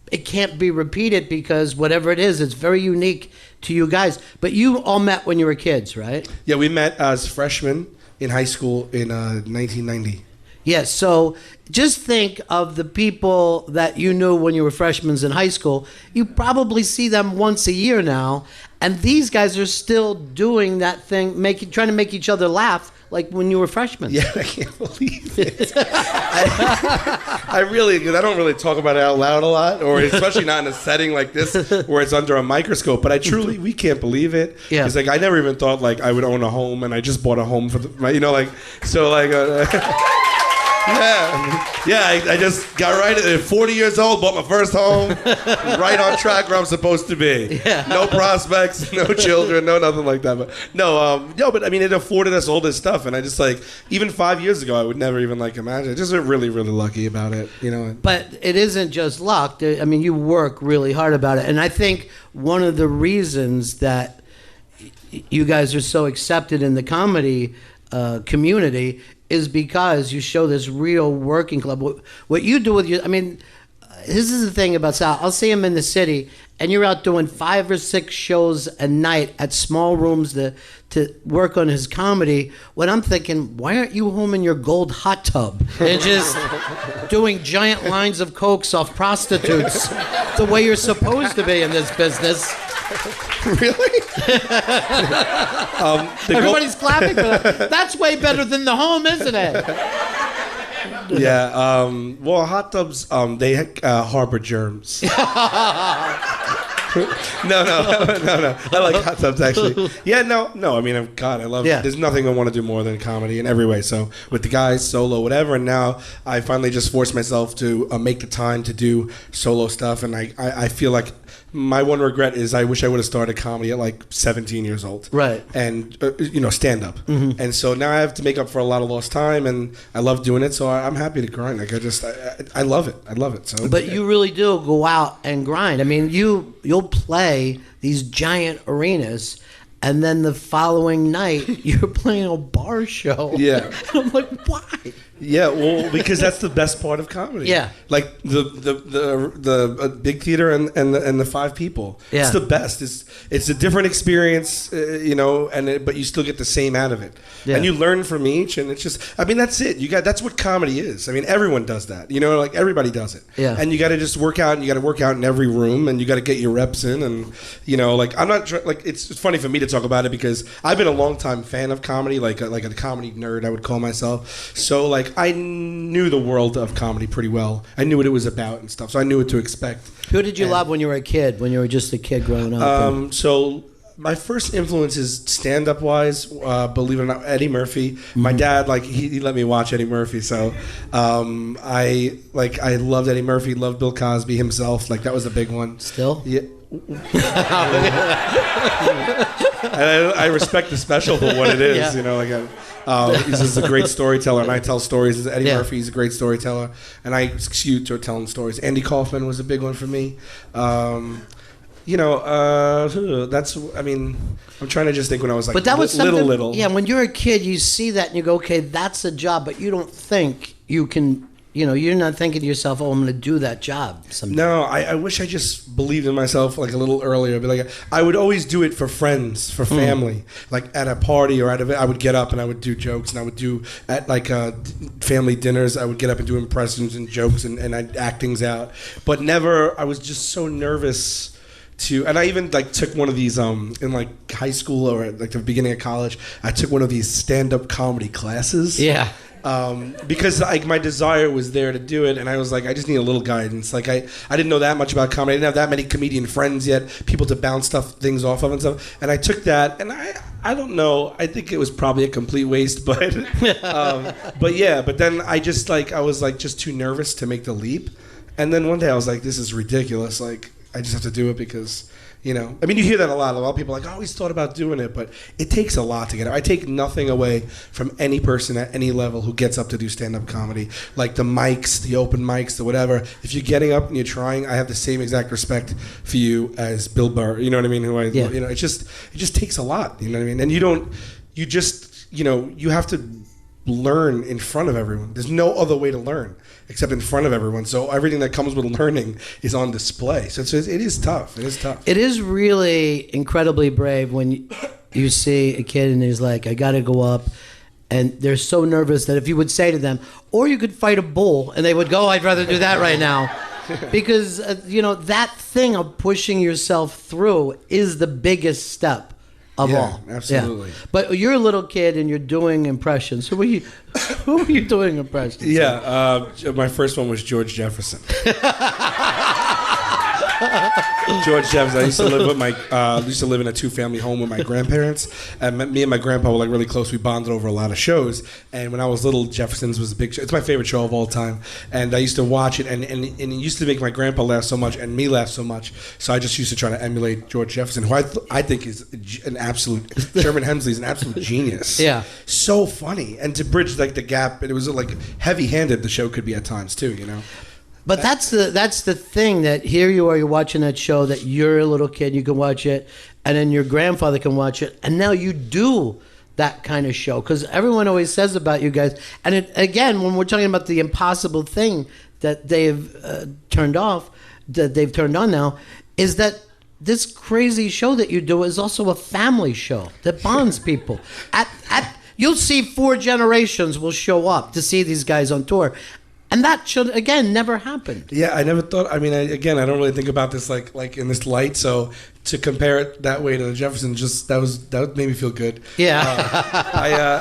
it can't be repeated because whatever it is, it's very unique to you guys. But you all met when you were kids, right? Yeah, we met as freshmen in high school in 1990. Yes, so just think of the people that you knew when you were freshmen in high school. You probably see them once a year now, and these guys are still doing that thing, trying to make each other laugh like when you were freshmen. Yeah, I can't believe it. I really, because I don't really talk about it out loud a lot, or especially not in a setting like this where it's under a microscope. But we can't believe it. Yeah. It's like I never even thought like I would own a home, and I just bought a home for I just got right at 40 years old, bought my first home, right on track where I'm supposed to be. Yeah. No prospects, no children, no nothing like that. But but I mean, it afforded us all this stuff, and I just even 5 years ago, I would never even imagine. Just really, really lucky about it, But it isn't just luck. I mean, you work really hard about it, and I think one of the reasons that you guys are so accepted in the comedy community is because you show this real working club. What you do with this is the thing about Sal. I'll see him in the city, and you're out doing 5 or 6 shows a night at small rooms to work on his comedy. When I'm thinking, why aren't you home in your gold hot tub and just doing giant lines of cokes off prostitutes the way you're supposed to be in this business? Really? Everybody's clapping for that. That's way better than the home, isn't it? Yeah. Well, hot tubs, they harbor germs. No. I like hot tubs, actually. Yeah, no. I mean, God, I love it. There's nothing I want to do more than comedy in every way. So with the guys, solo, whatever. And now I finally just forced myself to make the time to do solo stuff. And I feel like my one regret is I wish I would have started comedy at 17 years old. Right. And, stand up. Mm-hmm. And so now I have to make up for a lot of lost time, and I love doing it. So I'm happy to grind. I love it. I love it. So. But you really do go out and grind. I mean, you'll play these giant arenas, and then the following night you're playing a bar show. Yeah. And I'm like, why? Yeah, well, because that's the best part of comedy. Yeah. Like the big theater and the 5 people. Yeah. It's the best. It's a different experience, but you still get the same out of it. Yeah. And you learn from each, and it's just, that's it. That's what comedy is. I mean, everyone does that. Everybody does it. Yeah. And you got to just work out, and you got to work out in every room, and you got to get your reps in, and I'm not it's funny for me to talk about it because I've been a long time fan of comedy, like a comedy nerd, I would call myself. So I knew the world of comedy pretty well. I knew what it was about and stuff, so I knew what to expect. Who did you love when you were a kid, when you were just a kid growing up? So my first influences stand-up wise, believe it or not, Eddie Murphy. Mm-hmm. My dad, he let me watch Eddie Murphy, so I loved Eddie Murphy, loved Bill Cosby himself. That was a big one. Still? Yeah. I respect the special for what it is. Yeah. He's just a great storyteller, and I tell stories. Eddie Yeah. Murphy's a great storyteller, and I skew to telling stories. Andy Kaufman was a big one for me. I'm trying to just think when I was But that was something, little. Yeah, when you're a kid, you see that and you go, okay, that's a job, but you don't think you can, you're not thinking to yourself, oh, I'm going to do that job someday. No, I wish I just believed in myself a little earlier. But I would always do it for friends, for family. At a party or I would get up and I would do jokes, and I would do at family dinners. I would get up and do impressions and jokes and I'd act things out. But never. I was just so nervous. And I even took one of these in high school or at the beginning of college. I took one of these stand-up comedy classes. Yeah. Because my desire was there to do it, and I was I just need a little guidance. I didn't know that much about comedy. I didn't have that many comedian friends yet, people to bounce things off of and stuff. And I took that, and I don't know. I think it was probably a complete waste, but but yeah. But then I just I was just too nervous to make the leap. And then one day I was like, this is ridiculous. Like, I just have to do it because, you know, I mean, you hear that a lot. A lot of people are like, I always thought about doing it, but it takes a lot to get up. I take nothing away from any person at any level who gets up to do stand-up comedy. Like the mics, the open mics, the whatever. If you're getting up and you're trying, I have the same exact respect for you as Bill Burr. You know what I mean? You know, it just takes a lot. You know what I mean? And you have to learn in front of everyone. There's no other way to learn except in front of everyone. So everything that comes with learning is on display. So it is tough. It is tough. It is really incredibly brave when you see a kid and he's like, I got to go up. And they're so nervous that if you would say to them, or you could fight a bull, and they would go, I'd rather do that right now. Because, that thing of pushing yourself through is the biggest step of all. Absolutely. Yeah. But you're a little kid and you're doing impressions. Who were you doing impressions? Yeah, my first one was George Jefferson. George Jefferson. I used to live in a 2-family home with my grandparents, and me and my grandpa were like really close. We bonded over a lot of shows. And when I was little, Jefferson's was a big show. It's my favorite show of all time. And I used to watch it, and it used to make my grandpa laugh so much and me laugh so much. So I just used to try to emulate George Jefferson, who I think is an absolute Sherman Hemsley's an absolute genius. Yeah, so funny, and to bridge like the gap, it was like heavy-handed. The show could be at times too, you know. But that's the thing, that here you are, you're watching that show, that you're a little kid, you can watch it, and then your grandfather can watch it, and now you do that kind of show. Because everyone always says about you guys, and again, when we're talking about the impossible thing that they've turned off, that they've turned on now, is that this crazy show that you do is also a family show that bonds people. You'll see 4 generations will show up to see these guys on tour. And that should, again, never happen. Yeah, I never thought. I mean, I don't really think about this like in this light. So to compare it that way to the Jefferson, that made me feel good. Yeah,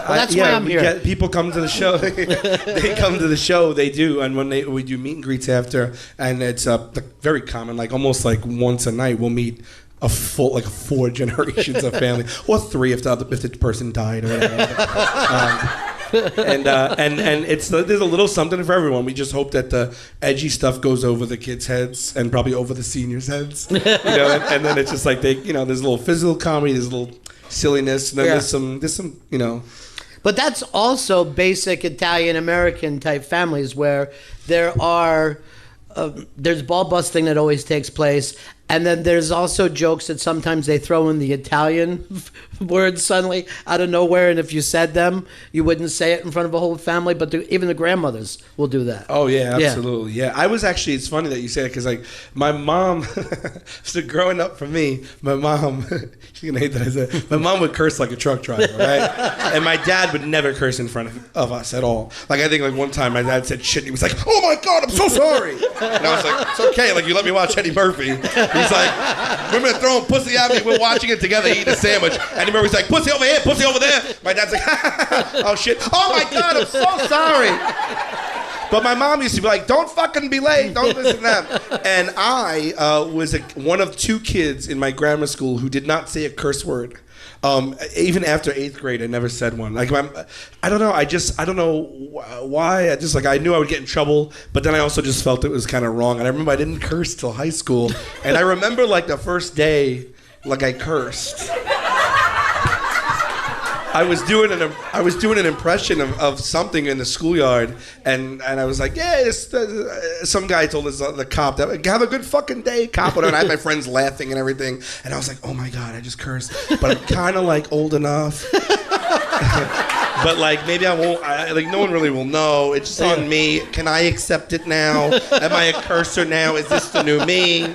that's why I'm here. People come to the show. They come to the show. They do, and when we do meet and greets after, and it's very common. Like almost like once a night, we'll meet a full 4 generations of family, or 3 if the person died or whatever. And it's there's a little something for everyone. We just hope that the edgy stuff goes over the kids' heads and probably over the seniors' heads. And then it's just like there's a little physical comedy, there's a little silliness, and then there's some. But that's also basic Italian American type families where there are there's ball busting that always takes place. And then there's also jokes that sometimes they throw in the Italian words suddenly out of nowhere. And if you said them, you wouldn't say it in front of a whole family. But even the grandmothers will do that. Oh, yeah, absolutely. Yeah. I was actually, it's funny that you say it because, like, my mom, so growing up for me, my mom, she's going to hate that I said, my mom would curse like a truck driver, right? And my dad would never curse in front of us at all. Like, I think, like, one time my dad said shit and he was like, oh, my God, I'm so sorry. And I was like, it's okay. Like, you let me watch Eddie Murphy. He's like, women are throwing pussy at me. We're watching it together, eating a sandwich. And Murphy's like, pussy over here, pussy over there. My dad's like, oh shit. Oh my God, I'm so sorry. But my mom used to be like, don't fucking be late. Don't listen to them. And I was one of 2 kids in my grammar school who did not say a curse word. Even after 8th grade, I never said one. Like, I don't know. I don't know why. I knew I would get in trouble, but then I also just felt it was kind of wrong. And I remember I didn't curse till high school. And I remember like the first day, like I cursed. I was doing an impression of something in the schoolyard, and I was like, yeah, some guy told us the cop that have a good fucking day, cop. And I had my friends laughing and everything, and I was like, oh my God, I just cursed, but I'm kind of like old enough. But like maybe I won't. Like no one really will know. It's just on me. Can I accept it now? Am I a cursor now? Is this the new me?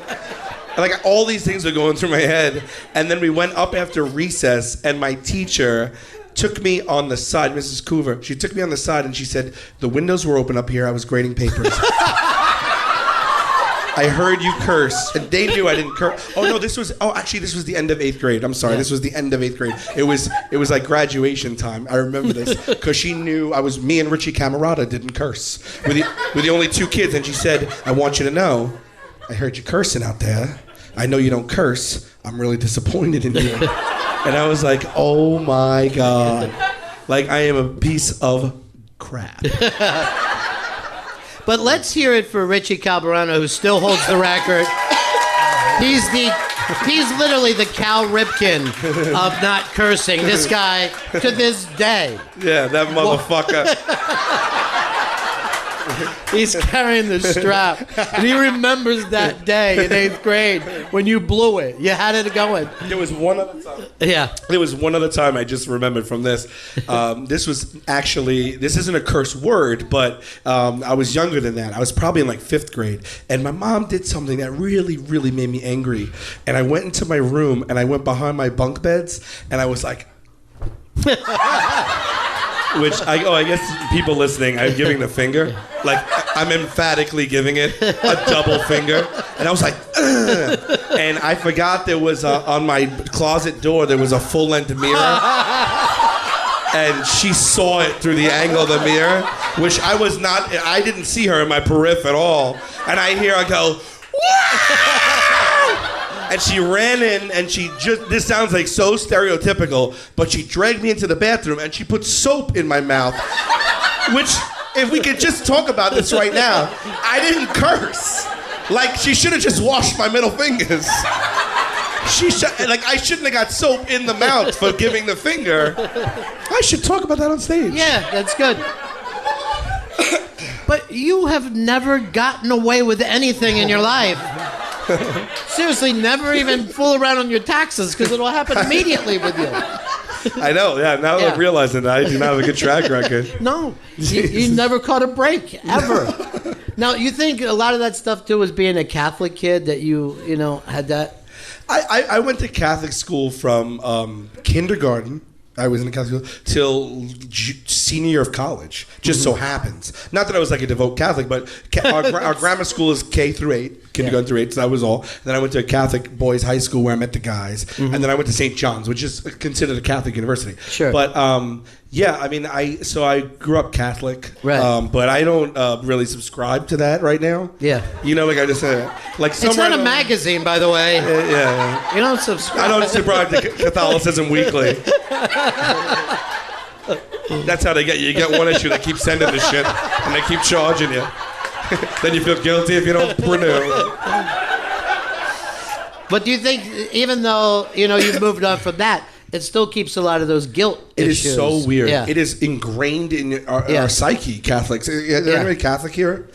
Like all these things are going through my head, and then we went up after recess, and my teacher took me on the side, Mrs. Coover. She took me on the side, and she said, "The windows were open up here. I was grading papers. I heard you curse," and they knew I didn't curse. Oh no, this was the end of 8th grade. I'm sorry, This was the end of 8th grade. It was like graduation time. I remember this because she knew me and Richie Camerata didn't curse. We're the only 2 kids, and she said, "I want you to know, I heard you cursing out there. I know you don't curse. I'm really disappointed in you." And I was like, oh my God. Like I am a piece of crap. But let's hear it for Richie Calderano, who still holds the record. He's literally the Cal Ripken of not cursing. This guy, to this day. Yeah, that motherfucker. He's carrying the strap. And he remembers that day in 8th grade when you blew it. You had it going. There was one other time. Yeah. There was one other time I just remembered from this. This isn't a curse word, but I was younger than that. I was probably in like 5th grade. And my mom did something that really, really made me angry. And I went into my room and I went behind my bunk beds and I was like... I guess people listening, I'm giving the finger. Like, I'm emphatically giving it a double finger. And I was like, ugh. And I forgot there was on my closet door, there was a full-length mirror. And she saw it through the angle of the mirror, which I didn't see her in my periph at all. And I hear her go, "Wah!" And she ran in and this sounds like so stereotypical, but she dragged me into the bathroom and she put soap in my mouth, which, if we could just talk about this right now, I didn't curse. Like, she should have just washed my middle fingers. I shouldn't have got soap in the mouth for giving the finger. I should talk about that on stage. Yeah, that's good. But you have never gotten away with anything in your life. Seriously, never even fool around on your taxes because it'll happen immediately with you. I know, yeah. Now that I'm realizing that I do not have a good track record. No, you never caught a break, ever. Now, you think a lot of that stuff, too, was being a Catholic kid that you had that? I went to Catholic school from kindergarten. I was in a Catholic school till senior year of college. Just so happens. Not that I was like a devout Catholic, but our grammar school is K through 8, kindergarten through 8, so that was all. Then I went to a Catholic boys' high school where I met the guys. And then I went to St. John's, which is considered a Catholic university. Sure. But yeah, I mean, I grew up Catholic, right? But I don't really subscribe to that right now. Yeah. Like I just said, like it's not a magazine, by the way. Yeah. You don't subscribe. I don't subscribe to Catholicism Weekly. That's how they get you. You get one issue, they keep sending the shit, and they keep charging you. Then you feel guilty if you don't renew. But do you think, even though you've moved on from that, it still keeps a lot of those guilt issues? It is so weird. Yeah. It is ingrained in our psyche, Catholics. Is there anybody Catholic here?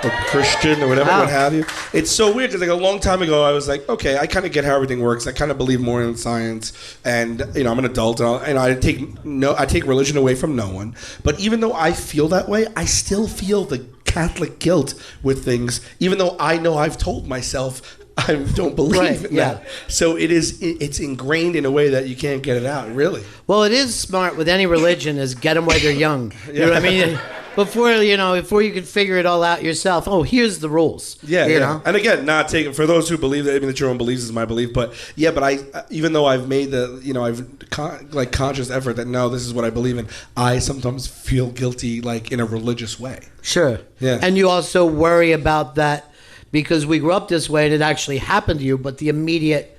Or Christian or whatever, what have you? It's so weird because like a long time ago I was like, okay, I kind of get how everything works. I kind of believe more in science, and I'm an adult, and I take religion away from no one. But even though I feel that way, I still feel the Catholic guilt with things, even though I know I've told myself I don't believe in that. So it's ingrained in a way that you can't get it out, really. Well, it is smart with any religion is get them while they're young. You know what I mean? Before you can figure it all out yourself. Oh, here's the rules. Yeah, you know? And again, not taking for those who believe that. I mean, that your own beliefs is my belief, but I even though I've made the conscious effort that no, this is what I believe in. I sometimes feel guilty, like in a religious way. Sure. Yeah. And you also worry about that because we grew up this way and it actually happened to you, but the immediate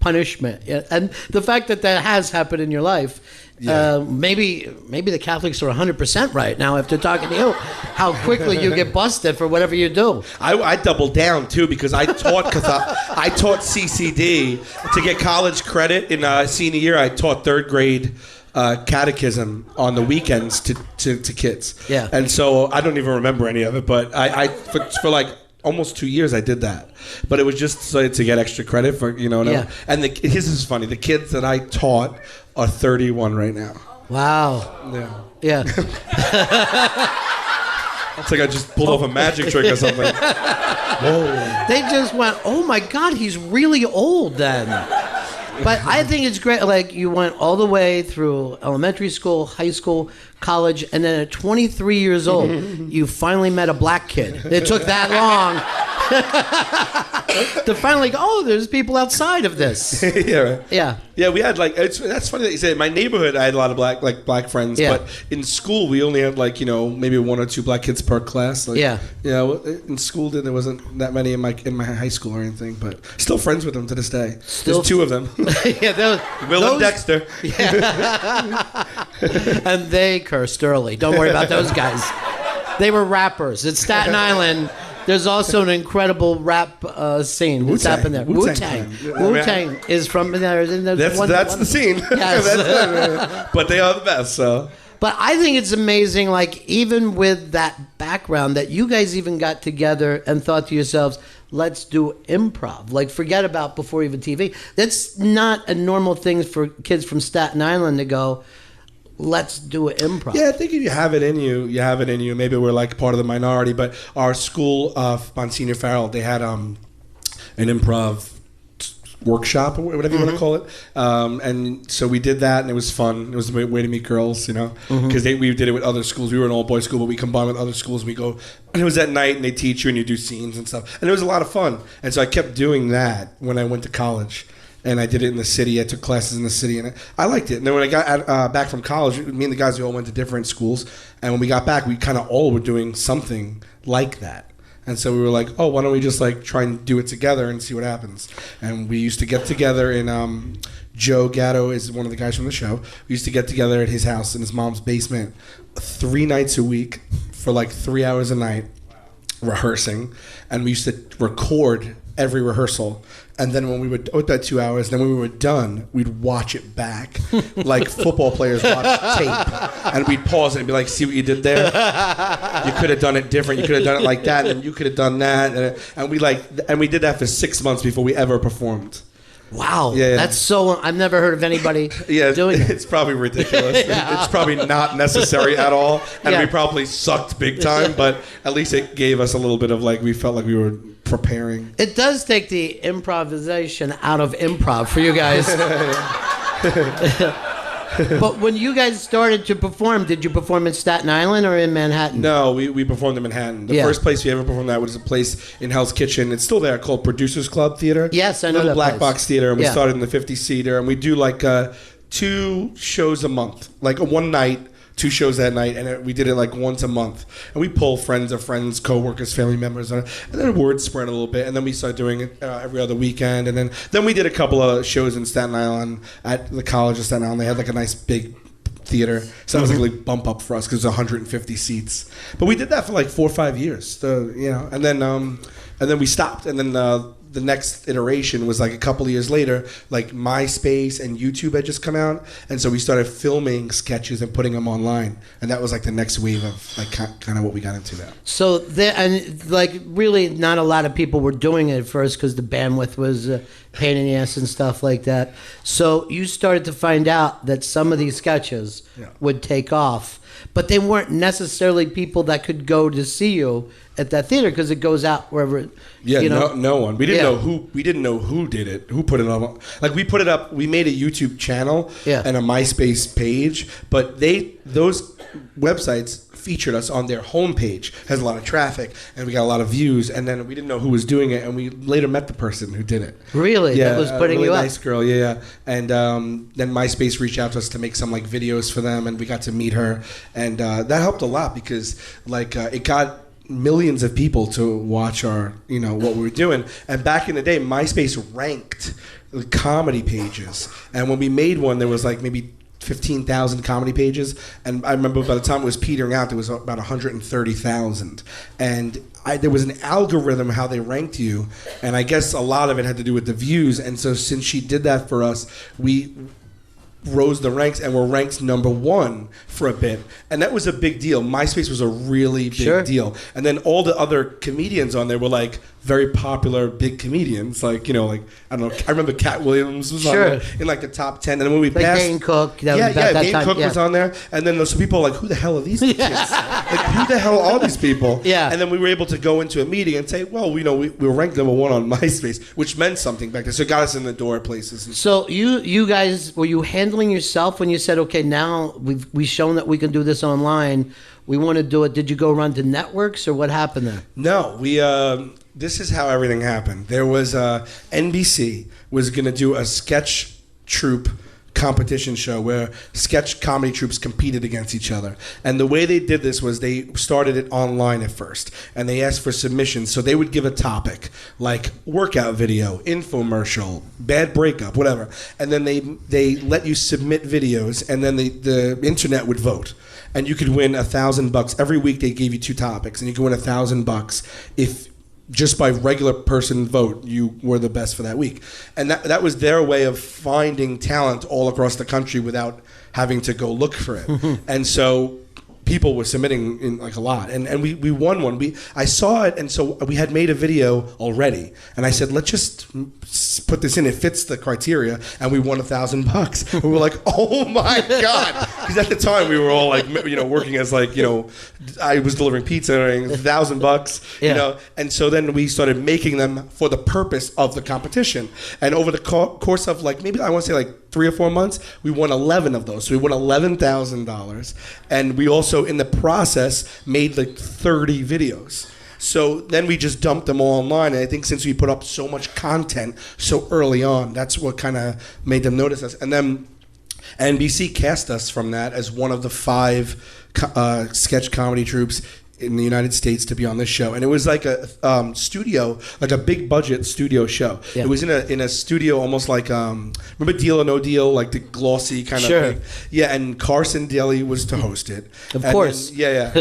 punishment and the fact that has happened in your life. Yeah. Maybe the Catholics are 100% right now after talking to you. How quickly you get busted for whatever you do. I doubled down too because I taught I taught CCD to get college credit in senior year. I taught 3rd grade catechism on the weekends to kids. Yeah. And so I don't even remember any of it, but I for like almost 2 years I did that. But it was just so to get extra credit for Yeah. And this is funny. The kids that I taught are 31 right now. Wow. Yeah. It's like I just pulled off a magic trick or something. Whoa. They just went, oh my God, he's really old then. But I think it's great. Like you went all the way through elementary school, high school, college, and then at 23 years old, you finally met a black kid. It took that long to finally go, oh, there's people outside of this. Yeah, right. Yeah. Yeah, we had that's funny that you say. In my neighborhood, I had a lot of black friends, but in school we only had maybe 1 or 2 black kids per class. In school there wasn't that many in my high school or anything, but still friends with them to this day. There's 2 of them. Will and Dexter. Yeah. And they cursed early. Don't worry about those guys. They were rappers. At Staten Island, there's also an incredible rap scene that's happened there. Wu-Tang. Wu-Tang is from there. That's the scene. Yes. But they are the best, so. But I think it's amazing, like, even with that background, that you guys even got together and thought to yourselves, let's do improv. Like, forget about before even TV. That's not a normal thing for kids from Staten Island to go, let's do improv. Yeah, I think if you have it in you, you have it in you. Maybe we're like part of the minority, but our school, Monsignor Farrell, they had an improv workshop or whatever you want to call it, and so we did that, and it was fun. It was a way to meet girls, you know, because we did it with other schools. We were an all boys school, but we combined with other schools. And we go, and it was at night, and they teach you, and you do scenes and stuff, and it was a lot of fun. And so I kept doing that when I went to college, and I did it in the city. I took classes in the city, and I liked it. And then when I got back from college, me and the guys, we all went to different schools, and when we got back, we kind of all were doing something like that. And so we were like, oh, why don't we just like try and do it together and see what happens? And we used to get together in Joe Gatto is one of the guys from the show. We used to get together at his house in his mom's basement 3 nights a week for like 3 hours a night rehearsing. And we used to record every rehearsal. And then when we would, with that 2 hours, then when we were done, we'd watch it back like football players watch tape. And we'd pause it and be like, see what you did there? You could have done it different. You could have done it like that, and you could have done that. And we did that for 6 months before we ever performed. Wow, yeah. That's so. I've never heard of anybody doing it. It's probably ridiculous. It's probably not necessary at all, and we probably sucked big time. But at least it gave us a little bit of like we felt like we were preparing. It does take the improvisation out of improv for you guys. But when you guys started to perform, did you perform in Staten Island or in Manhattan? No, we performed in Manhattan. The first place we ever performed at was a place in Hell's Kitchen. It's still there, called Producers Club Theater. Yes, I know Little that black place. box theater, and we started in the 50-seater, and we do like 2 shows a month, like one night. 2 shows that night, and we did it like once a month. And we pull friends of friends, co-workers, family members, and then word spread a little bit. And then we started doing it every other weekend. And then we did a couple of shows in Staten Island at the College of Staten Island. They had like a nice big theater, so that was like a big bump up for us because it was 150 seats. But we did that for like 4 or 5 years, so, you know. And then we stopped, and then the next iteration was like a couple of years later, like MySpace and YouTube had just come out, and so we started filming sketches and putting them online, and that was like the next wave of like kind of what we got into now. So there, and like really not a lot of people were doing it at first because the bandwidth was a pain in the ass and stuff like that. So you started to find out that some of these sketches would take off, but they weren't necessarily people that could go to see you at that theater because it goes out wherever. Yeah, you know? no one. We didn't know who. We didn't know who did it. Who put it on? Like we put it up. We made a YouTube channel and a MySpace page, but those websites featured us on their homepage. Has a lot of traffic, and we got a lot of views. And then we didn't know who was doing it, and we later met the person who did it. Really? Yeah, that was putting a really you up. nice girl. Yeah. And then MySpace reached out to us to make some like videos for them, and we got to meet her, and that helped a lot because like it got millions of people to watch our, you know, what we were doing. And back in the day, MySpace ranked the comedy pages, and when we made one, there was like maybe 15,000 comedy pages, and I remember by the time it was petering out, there was about 130,000, and there was an algorithm how they ranked you, and I guess a lot of it had to do with the views. And so since she did that for us, we rose the ranks and were ranked #1 for a bit, and that was a big deal. MySpace was a really big deal, and then all the other comedians on there were like very popular big comedians, like, you know, like I don't know, I remember Cat Williams was on there in like the top 10, and then when we like passed, Dane Cook, Dane Cook was on there, and then some people were like, who the hell are these kids? Like, who the hell are these people? And then we were able to go into a meeting and say, well, you know, we were ranked #1 on MySpace, which meant something back then, so it got us in the door at places. So you guys, were you handling yourself when you said, okay, now we've shown that we can do this online, we want to do it? Did you go run to networks, or what happened there? No, we this is how everything happened. There was NBC was going to do a sketch troupe competition show where sketch comedy troupes competed against each other. And the way they did this was they started it online at first, and they asked for submissions. So they would give a topic like workout video, infomercial, bad breakup, whatever, and then they let you submit videos, and then the internet would vote. And you could win $1,000 every week. They gave you 2 topics, and you could win $1,000 if just by regular person vote you were the best for that week. And that was their way of finding talent all across the country without having to go look for it. And so people were submitting in like a lot, and we won one. I saw it, and so we had made a video already, and I said, let's just put this in. It fits the criteria, and we won $1,000. And we were like, oh my god, because at the time we were all like, working as like, I was delivering pizza and $1,000, and so then we started making them for the purpose of the competition, and over the course of like maybe I want to say like 3 or 4 months, we won 11 of those. So we won $11,000, and we also in the process made like 30 videos. So then we just dumped them all online, and I think since we put up so much content so early on, that's what kind of made them notice us. And then NBC cast us from that as one of the 5 sketch comedy troupes in the United States to be on this show. And it was like a studio, like a big budget studio show. Yeah. It was in a studio almost like remember Deal or No Deal, like the glossy kind of thing. Yeah, and Carson Daly was to host it. Of course. Then,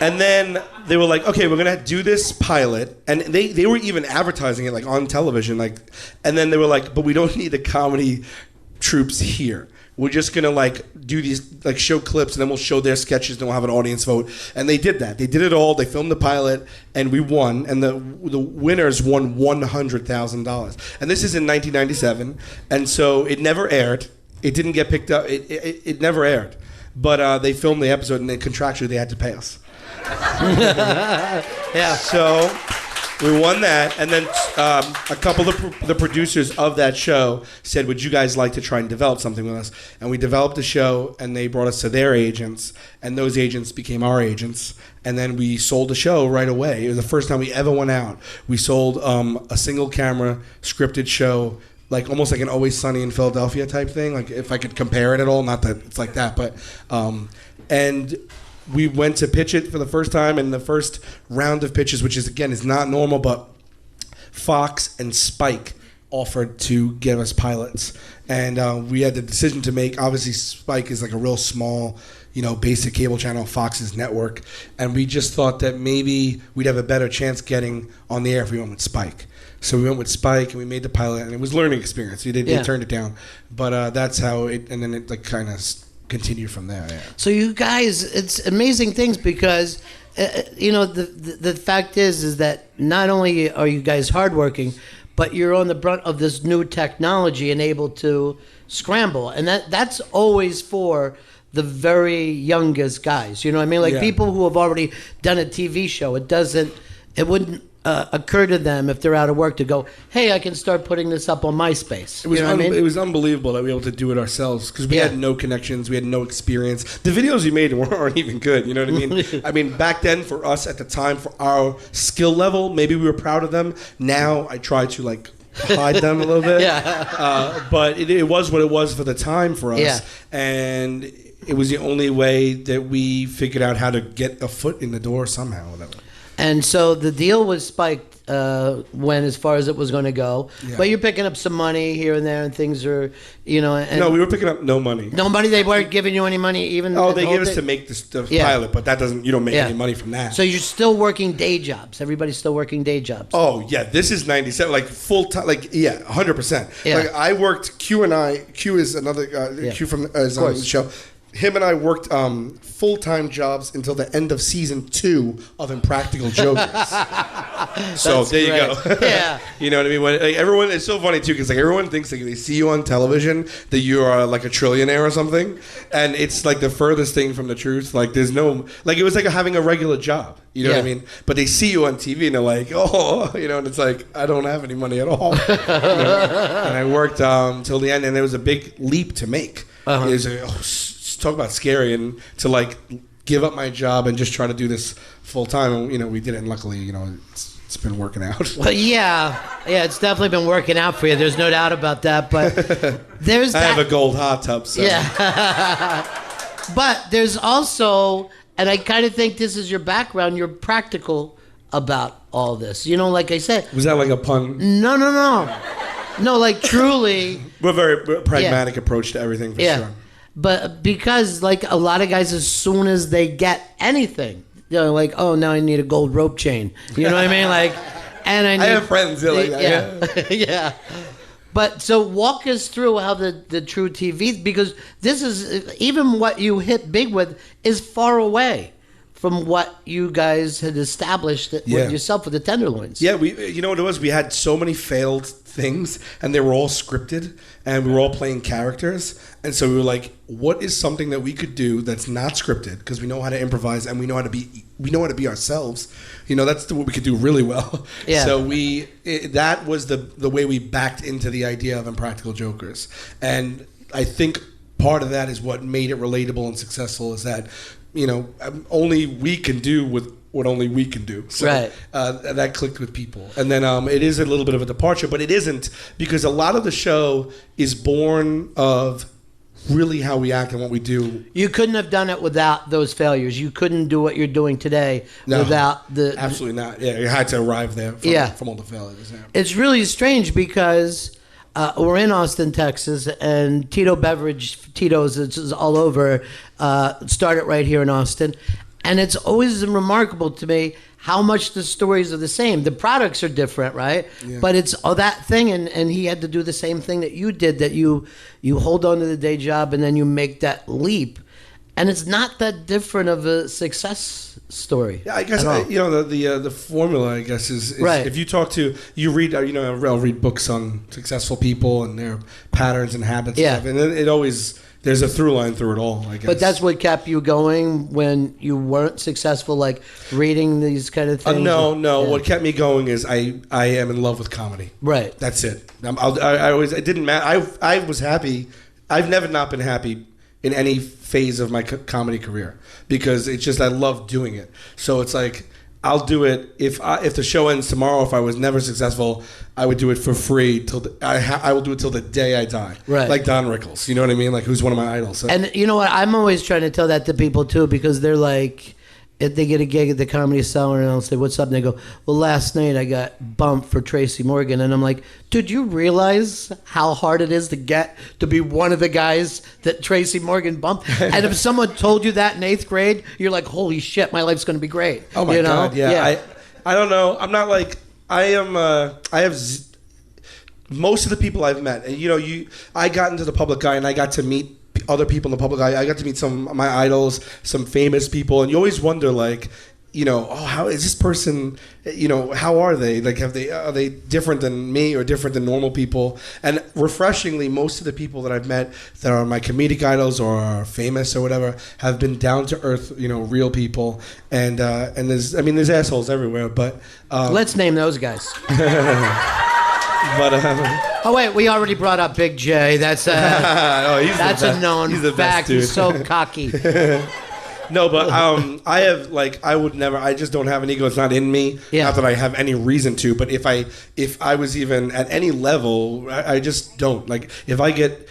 and then they were like, okay, we're gonna do this pilot, and they were even advertising it like on television, like, and then they were like, but we don't need the comedy troops here. We're just gonna like do these, like show clips, and then we'll show their sketches, and we'll have an audience vote. And they did that. They did it all. They filmed the pilot, and we won. And the winners won $100,000. And this is in 1997, and so it never aired. It didn't get picked up. It never aired. But they filmed the episode, and then contractually they had to pay us. Yeah. So we won that, and then a couple of the producers of that show said, would you guys like to try and develop something with us? And we developed the show, and they brought us to their agents, and those agents became our agents, and then we sold the show right away. It was the first time we ever went out. We sold a single camera scripted show, like almost like an Always Sunny in Philadelphia type thing, like if I could compare it at all, not that it's like that, but and we went to pitch it for the first time, and the first round of pitches, which is again is not normal, but Fox and Spike offered to give us pilots, and we had the decision to make. Obviously, Spike is like a real small, basic cable channel. Fox's network, and we just thought that maybe we'd have a better chance getting on the air if we went with Spike. So we went with Spike, and we made the pilot, and it was a learning experience. They turned it down, but that's how it. And then it like kind of continue from there. Yeah. So you guys, it's amazing things because, the fact is that not only are you guys hardworking, but you're on the brunt of this new technology and able to scramble, and that's always for the very youngest guys. You know what I mean? Like people who have already done a TV show. It wouldn't occur to them if they're out of work to go, hey, I can start putting this up on MySpace. It was unbelievable that we were able to do it ourselves because we had no connections, we had no experience. The videos we made aren't even good, you know what I mean? I mean, back then for us at the time, for our skill level, maybe we were proud of them. Now I try to like hide them a little bit. But it was what it was for the time for us. And it was the only way that we figured out how to get a foot in the door somehow. And so the deal was spiked when as far as it was going to go. Yeah. But you're picking up some money here and there, and things are, And no, we were picking up no money. No money? They weren't giving you any money even? Oh, they gave us to make the pilot, but that doesn't, you don't make any money from that. So you're still working day jobs. Everybody's still working day jobs. Oh, yeah. This is 97, like full time, like, 100%. Yeah. Like I worked, Q is another, Q from is on the show. Him and I worked full-time jobs until the end of season 2 of Impractical Jokers. So there you go. Yeah. You know what I mean? When, like, everyone, it's so funny too because like everyone thinks like they see you on television that you are like a trillionaire or something, and it's like the furthest thing from the truth. Like there's no, like it was like having a regular job. You know what I mean? But they see you on TV and they're like, oh, and it's like I don't have any money at all. And I worked till the end, and there was a big leap to make. It was talk about scary, and to like give up my job and just try to do this full time. And we did it, and luckily it's been working out. Well, yeah, it's definitely been working out for you. There's no doubt about that. But there's I have a gold hot tub. So. Yeah. But there's also, and I kind of think this is your background. You're practical about all this. You know, like I said. Was that like a pun? No. No, like truly. We're very pragmatic approach to everything for sure. But because like a lot of guys, as soon as they get anything, they're like, oh, now I need a gold rope chain. You know what I mean? Like, and I have friends that like that. Yeah. But so walk us through how the True TV, because this is, even what you hit big with is far away from what you guys had established with yourself with the Tenderloins. Yeah, you know what it was? We had so many failed things, and they were all scripted, and we were all playing characters. And so we were like, what is something that we could do that's not scripted? Because we know how to improvise, and we know how to be ourselves. You know, that's what we could do really well. Yeah. So that was the way we backed into the idea of Impractical Jokers. And I think part of that is what made it relatable and successful, is that, you know, only we can do with what only we can do. So, right. That clicked with people. And then it is a little bit of a departure, but it isn't, because a lot of the show is born of really how we act and what we do. You couldn't have done it without those failures. You couldn't do what you're doing today without the... Absolutely not. Yeah, you had to arrive there from all the failures. Yeah. It's really strange because we're in Austin, Texas, and Tito's, it's all over, started right here in Austin. And it's always remarkable to me how much the stories are the same. The products are different, right? Yeah. But it's that thing, and he had to do the same thing that you did, that you hold on to the day job and then you make that leap. And it's not that different of a success story. Yeah, I guess the formula, I guess, is right. If you talk to, you read, I'll read books on successful people and their patterns and habits. Yeah. And stuff, and it always... There's a through line through it all, I guess. But that's what kept you going when you weren't successful, like reading these kind of things? No. Yeah. What kept me going is I am in love with comedy. Right. That's it. It didn't matter. I was happy. I've never not been happy in any phase of my comedy career, because it's just, I love doing it. So it's like, I'll do it if the show ends tomorrow. If I was never successful, I would do it for free I will do it till the day I die. Right. Like Don Rickles, you know what I mean? Like, who's one of my idols. So. And you know what? I'm always trying to tell that to people too, because they're like, if they get a gig at the Comedy Cellar and I'll say, what's up? And they go, well, last night I got bumped for Tracy Morgan. And I'm like, dude, you realize how hard it is to be one of the guys that Tracy Morgan bumped? And if someone told you that in 8th grade, you're like, holy shit, my life's going to be great. Oh my God. Yeah. I don't know. I'm not like, most of the people I've met, and I got into the public eye and I got to meet other people in the public eye. I got to meet some of my idols, some famous people, and you always wonder, like, how is this person, how are they? Like, are they different than me or different than normal people? And refreshingly, most of the people that I've met that are my comedic idols or are famous or whatever have been down to earth, real people. And there's assholes everywhere, but let's name those guys. But oh wait, we already brought up Big J. That's a known fact. He's so cocky. No, but I just don't have an ego. It's not in me. Yeah. Not that I have any reason to, but if I was even at any level, I just don't. Like, if I get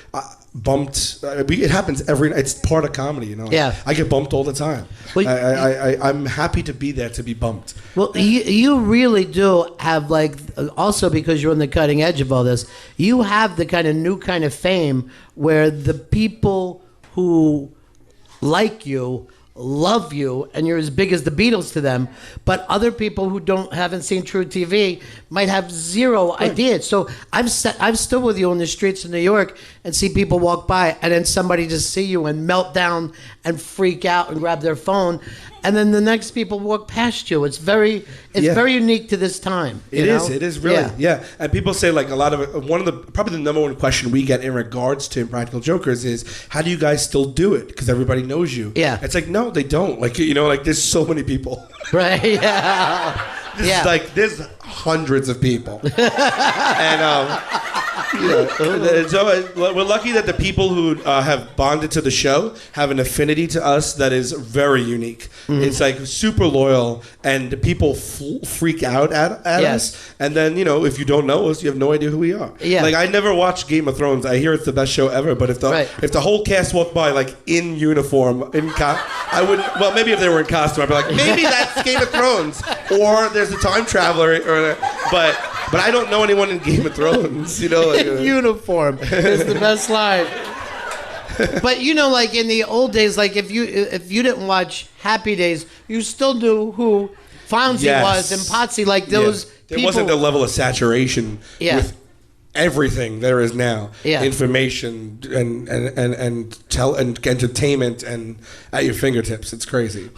bumped, it happens it's part of comedy, Yeah. I get bumped all the time. Well, I'm happy to be there to be bumped. Well, you really do have, like, also because you're on the cutting edge of all this, you have the kind of new kind of fame where the people who like you love you and you're as big as the Beatles to them, but other people who haven't seen True TV might have zero idea. So I'm still with you on the streets of New York and see people walk by and then somebody just see you and melt down and freak out and grab their phone, and then the next people walk past you. It's very unique to this time. It is really. Yeah. And people say, like, probably the number one question we get in regards to Impractical Jokers is, how do you guys still do it? Because everybody knows you. Yeah. It's like, no, they don't. Like, like, there's so many people. Right. Yeah. There's hundreds of people. And so we're lucky that the people who have bonded to the show have an affinity to us that is very unique. It's like super loyal, and people freak out at us. And then, if you don't know us, you have no idea who we are. Yeah. Like, I never watched Game of Thrones. I hear it's the best show ever, but if the whole cast walked by like in uniform, I wouldn't. Well, maybe if they were in costume, I'd be like, maybe that's Game of Thrones, or there's a time traveler, but I don't know anyone in Game of Thrones, Like, in uniform is the best line. But like in the old days, like if you didn't watch Happy Days, you still knew who Fonzie was and Potsy. Like those there people. wasn't the level of saturation with everything there is now. Yeah. Information and entertainment and at your fingertips. It's crazy.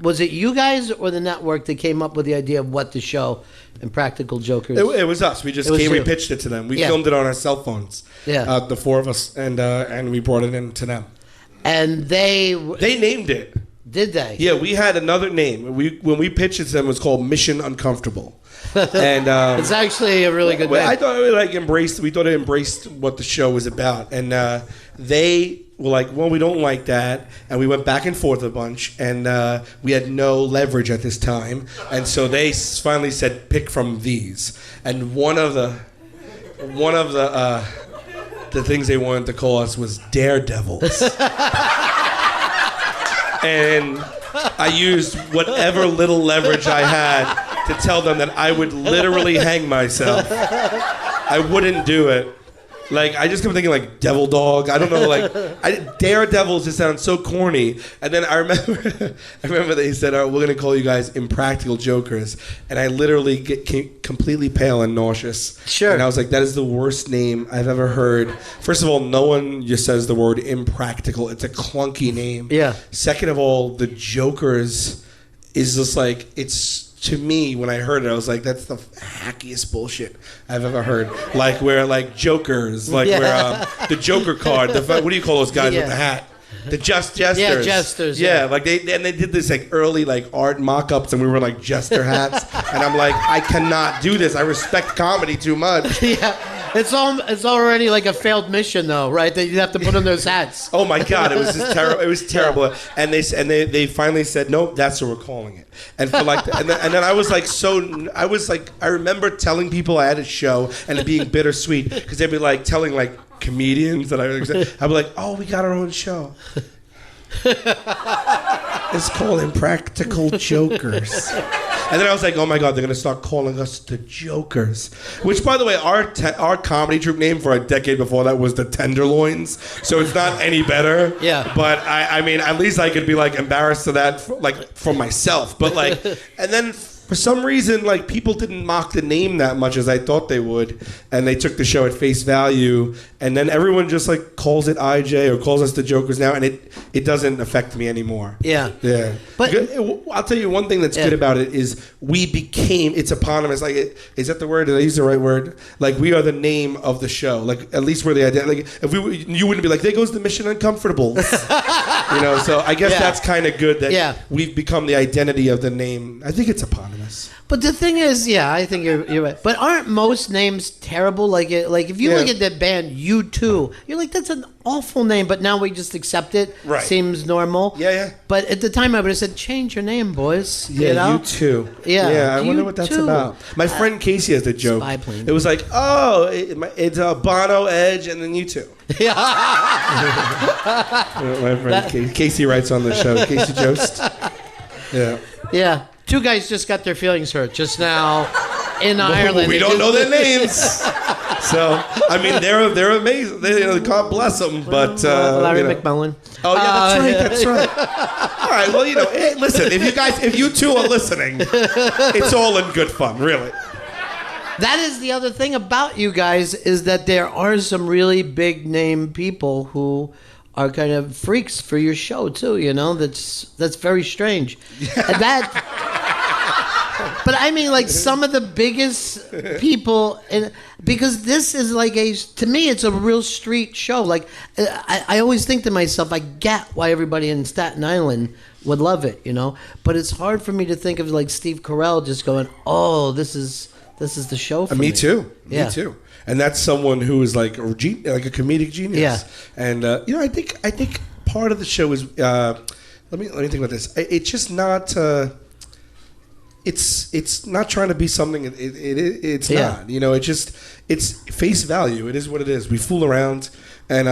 Was it you guys or the network that came up with the idea of what the show and Practical Jokers? It was us. We just we pitched it to them. We filmed it on our cell phones. Yeah. The four of us, and we brought it in to them. And they named it. Did they? Yeah, we had another name. When we pitched it to them, it was called Mission Uncomfortable. And it's actually a really good name. I thought it embraced what the show was about, and they were like, well, we don't like that, and we went back and forth a bunch, and we had no leverage at this time, and so they finally said, pick from these, and one of the things they wanted to call us was Daredevils. And I used whatever little leverage I had to tell them that I would literally hang myself. I wouldn't do it. Like, I just kept thinking, like, Devil Dog. I don't know, like, Daredevils just sounds so corny. And then I remember they said, we're going to call you guys Impractical Jokers. And I literally get completely pale and nauseous. Sure. And I was like, that is the worst name I've ever heard. First of all, no one just says the word impractical. It's a clunky name. Yeah. Second of all, the Jokers is just like, to me, when I heard it, I was like, that's the hackiest bullshit I've ever heard. Like, where, like, Jokers, like, where the Joker card, what do you call those guys with the hat? The Jesters. Yeah, Jesters. Yeah, like, they did this, like, early, like, art mock-ups, and we were, like, Jester hats. And I'm like, I cannot do this. I respect comedy too much. Yeah. It's already like a failed mission, though, right? That you have to put on those hats. Oh my God, it was just terrible. It was terrible. Yeah. And they finally said, nope, that's what we're calling it. And for like, and then I was like, I remember telling people I had a show and it being bittersweet because they'd be like telling like comedians that I'd be like, oh, we got our own show. It's called Impractical Jokers. And then I was like, oh my God, they're going to start calling us the Jokers. Which, by the way, our comedy troupe name for a decade before that was the Tenderloins. So it's not any better. Yeah. But I mean, at least I could be like embarrassed to that for myself. But like, and then for some reason, like, people didn't mock the name that much as I thought they would, and they took the show at face value, and then everyone just like calls it IJ or calls us the Jokers now, and it doesn't affect me anymore. Yeah. Yeah. But I'll tell you one thing that's good about it is it's eponymous. Like, is that the word? Did I use the right word? Like, we are the name of the show. Like, at least we're the identity. Like, if you wouldn't be like, there goes the Mission Uncomfortable. So I guess that's kind of good that we've become the identity of the name. I think it's eponymous. But the thing is, I think you're right. But aren't most names terrible? Like if you look at that band U2, you're like, that's an awful name. But now we just accept it. Right. Seems normal. Yeah. But at the time, I would have said, change your name, boys. Yeah, U2. Yeah. I wonder what that's about. My friend Casey has the joke. Spy plane. It was like, it's Bono, Edge, and then U2. Yeah. My friend Casey writes on the show. Casey Jost. Yeah. Yeah. Two guys just got their feelings hurt just now in Ireland. We don't know their names. So, I mean, they're amazing. God bless them. But Larry McMullen. Oh yeah, that's right. All right. Well, hey, listen. If you two are listening, it's all in good fun, really. That is the other thing about you guys is that there are some really big name people who are kind of freaks for your show too. That's very strange. And But I mean, like some of the biggest people, because this is like to me, it's a real street show. Like I always think to myself, I get why everybody in Staten Island would love it, you know. But it's hard for me to think of like Steve Carell just going, "Oh, this is the show for me." Me too. Yeah. Me too. And that's someone who is like a comedic genius. Yeah. And I think part of the show is let me think about this. It's just not. It's not trying to be something. It's not. You know, it's face value. It is what it is. We fool around, and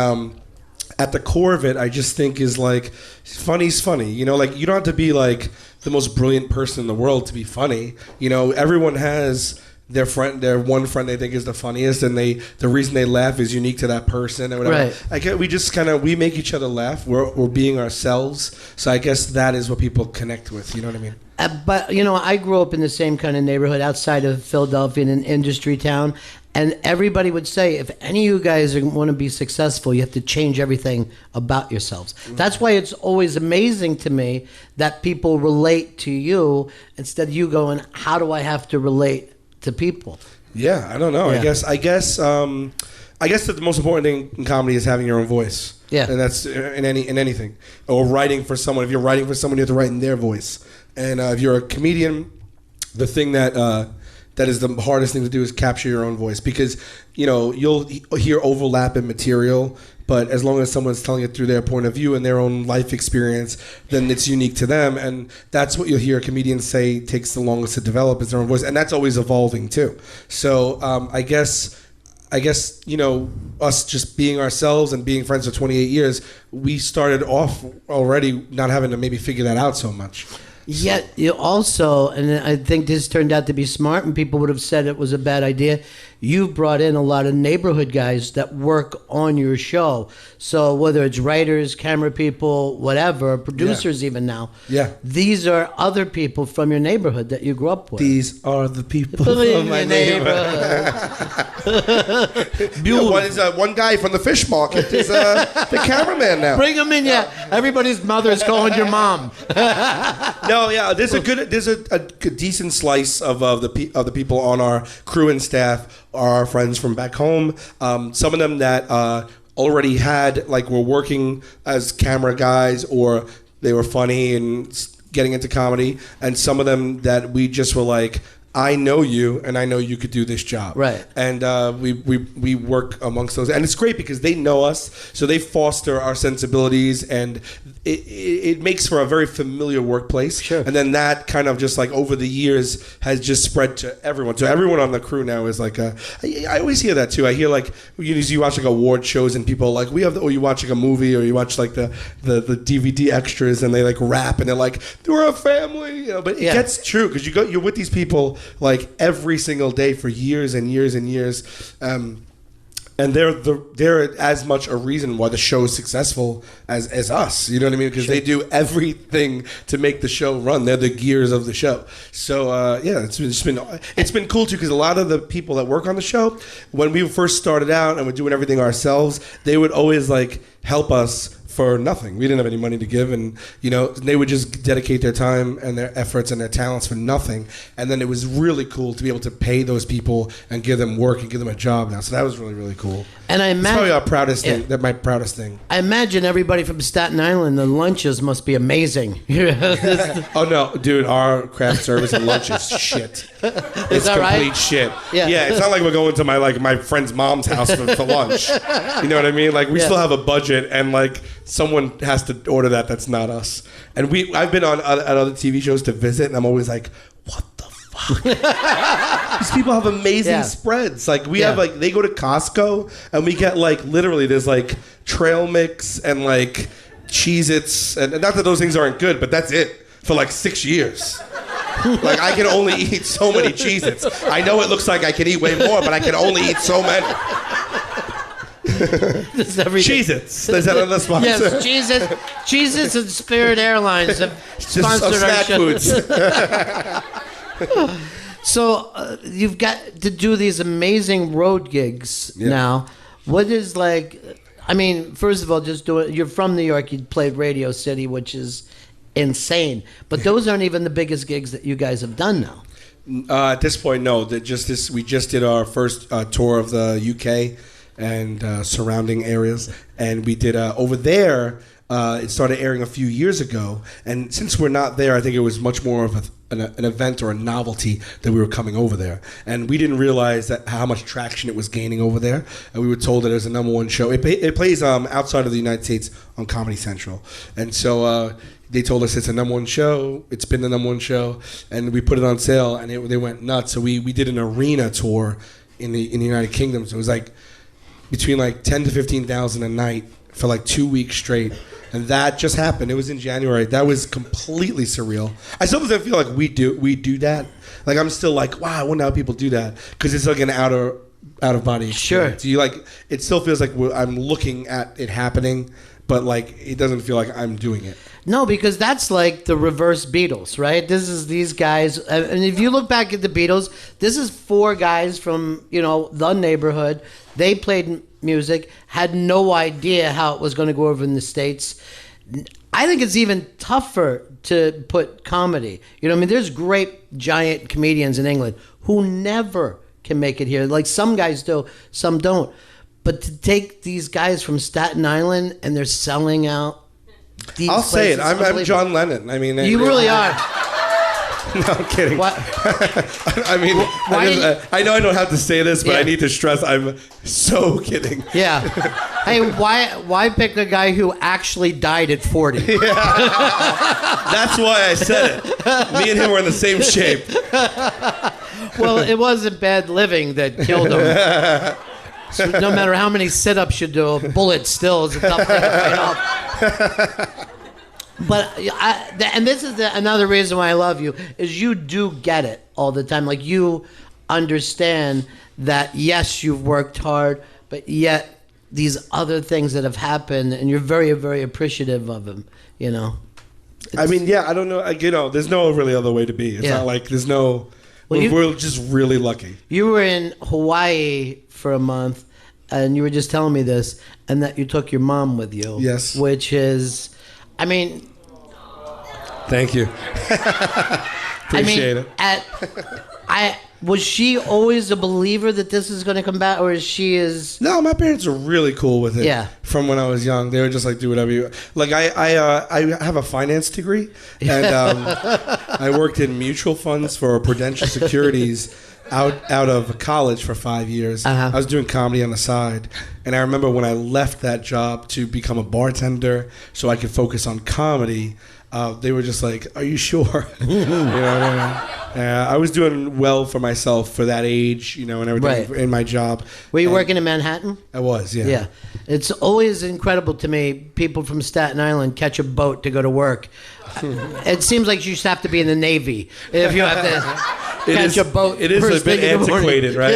at the core of it, I just think is like funny's funny. You know, like you don't have to be like the most brilliant person in the world to be funny. You know, everyone has their one friend they think is the funniest, and the reason they laugh is unique to that person or whatever. Right. We just we make each other laugh. We're being ourselves. So I guess that is what people connect with. You know what I mean? But you know, I grew up in the same kind of neighborhood outside of Philadelphia, in an industry town, and everybody would say, if any of you guys want to be successful, you have to change everything about yourselves. That's why it's always amazing to me that people relate to you instead of you going, "How do I have to relate to people?" Yeah, I don't know. Yeah. I guess that the most important thing in comedy is having your own voice. Yeah, and that's in anything. Or writing for someone. If you're writing for someone, you have to write in their voice. And if you're a comedian, the thing that is the hardest thing to do is capture your own voice, because you know you'll hear overlap in material, but as long as someone's telling it through their point of view and their own life experience, then it's unique to them, and that's what you'll hear comedians say takes the longest to develop is their own voice, and that's always evolving too. So I guess you know, us just being ourselves and being friends for 28 years, we started off already not having to maybe figure that out so much. Yet you also, and I think this turned out to be smart, and people would have said it was a bad idea, you've brought in a lot of neighborhood guys that work on your show. So whether it's writers, camera people, whatever, producers even now, these are other people from your neighborhood that you grew up with. These are the people from my neighborhood. One guy from the fish market is the cameraman now. Bring him in, Everybody's mother is calling your mom. No, yeah, there's a decent slice of the people on our crew and staff are our friends from back home. Some of them that already were working as camera guys, or they were funny and getting into comedy, and some of them that we just were like, I know you, and I know you could do this job. Right. And we work amongst those. And it's great because they know us, so they foster our sensibilities, and it makes for a very familiar workplace. Sure. And then that kind of just like over the years has just spread to everyone. So everyone on the crew now is like I always hear that too. I hear like you watch like award shows and people are like, or you watch like a movie, or you watch like the DVD extras, and they like rap and they're like, we're a family, you know. But it gets true because you're with these people like every single day for years and years and years, and they're as much a reason why the show is successful as us. You know what I mean? Because they do everything to make the show run. They're the gears of the show. So it's been cool too, because a lot of the people that work on the show, when we first started out and we're doing everything ourselves, they would always like help us for nothing. We didn't have any money to give, and you know, they would just dedicate their time and their efforts and their talents for nothing. And then it was really cool to be able to pay those people and give them work and give them a job now. So that was really, really cool. And I imagine it's probably our proudest thing. That's my proudest thing. I imagine everybody from Staten Island, the lunches must be amazing. Oh no, dude, our craft service and lunch is shit. It's complete right? shit. Yeah, it's not like we're going to my friend's mom's house for lunch. You know what I mean? Like we still have a budget, and like someone has to order that. That's not us. And I've been on at other TV shows to visit, and I'm always like, what the fuck? These people have amazing spreads. Like we have they go to Costco, and we get like literally there's like trail mix and like Cheez-Its, and not that those things aren't good, but that's it for like 6 years. Like I can only eat so many Cheez-Its. I know it looks like I can eat way more, but I can only eat so many. Cheez-Its. Is that another sponsor? Yes, Cheez-Its and Spirit Airlines have sponsored our show. Snack foods. So you've got to do these amazing road gigs now. What is like? I mean, first of all, just do it. You're from New York. You played Radio City, which is insane. But those aren't even the biggest gigs that you guys have done now. At this point, no. We just did our first tour of the UK and surrounding areas, and we did over there. It started airing a few years ago, and since we're not there, I think it was much more of an event or a novelty that we were coming over there, and we didn't realize that how much traction it was gaining over there. And we were told that it was a #1 show. It plays outside of the United States on Comedy Central, and so. They told us it's a #1 show. It's been the #1 show, and we put it on sale, and they went nuts. So we did an arena tour in the United Kingdom. So it was like between like 10 to 15,000 a night for like 2 weeks straight, and that just happened. It was in January. That was completely surreal. I still don't feel like we do that. Like I'm still like, wow, I wonder how people do that because it's like an out of body experience. Sure. You like it still feels like I'm looking at it happening, but like it doesn't feel like I'm doing it. No, because that's like the reverse Beatles, right? This is these guys, and if you look back at the Beatles, this is 4 guys from the neighborhood. They played music, had no idea how it was going to go over in the States. I think it's even tougher to put comedy. There's great giant comedians in England who never can make it here. Like some guys do, some don't. But to take these guys from Staten Island and they're selling out. I'll say it. I'm John Lennon. I mean, you really are. No, I'm kidding. What? I mean, I know I don't have to say this, but I need to stress I'm so kidding. Yeah. Hey, why pick a guy who actually died at 40? Yeah. That's why I said it. Me and him were in the same shape. Well, it wasn't bad living that killed him. So no matter how many sit-ups you do, a bullet still is a tough thing to fight off. But and this is another reason why I love you is you do get it all the time. Like you understand that yes, you've worked hard, but yet these other things that have happened, and you're very, very appreciative of them. I mean, yeah, I don't know. There's no really other way to be. It's not like there's no. Well, we're just really lucky. You were in Hawaii for a month, and you were just telling me this, and that you took your mom with you. Yes. Which is, I mean... Thank you. Appreciate it. Was she always a believer that this is going to come back, or is she is... No, my parents are really cool with it. Yeah. From when I was young. They were just like, do whatever you... Like, I have a finance degree, and I worked in mutual funds for Prudential Securities out of college for 5 years. Uh-huh. I was doing comedy on the side, and I remember when I left that job to become a bartender so I could focus on comedy, they were just like, are you sure? You know what I mean? I was doing well for myself for that age, and everything in my job. Were you working in Manhattan? I was, yeah. Yeah. It's always incredible to me, people from Staten Island catch a boat to go to work. It seems like you just have to be in the Navy if you have to catch a boat. It is a bit antiquated, right?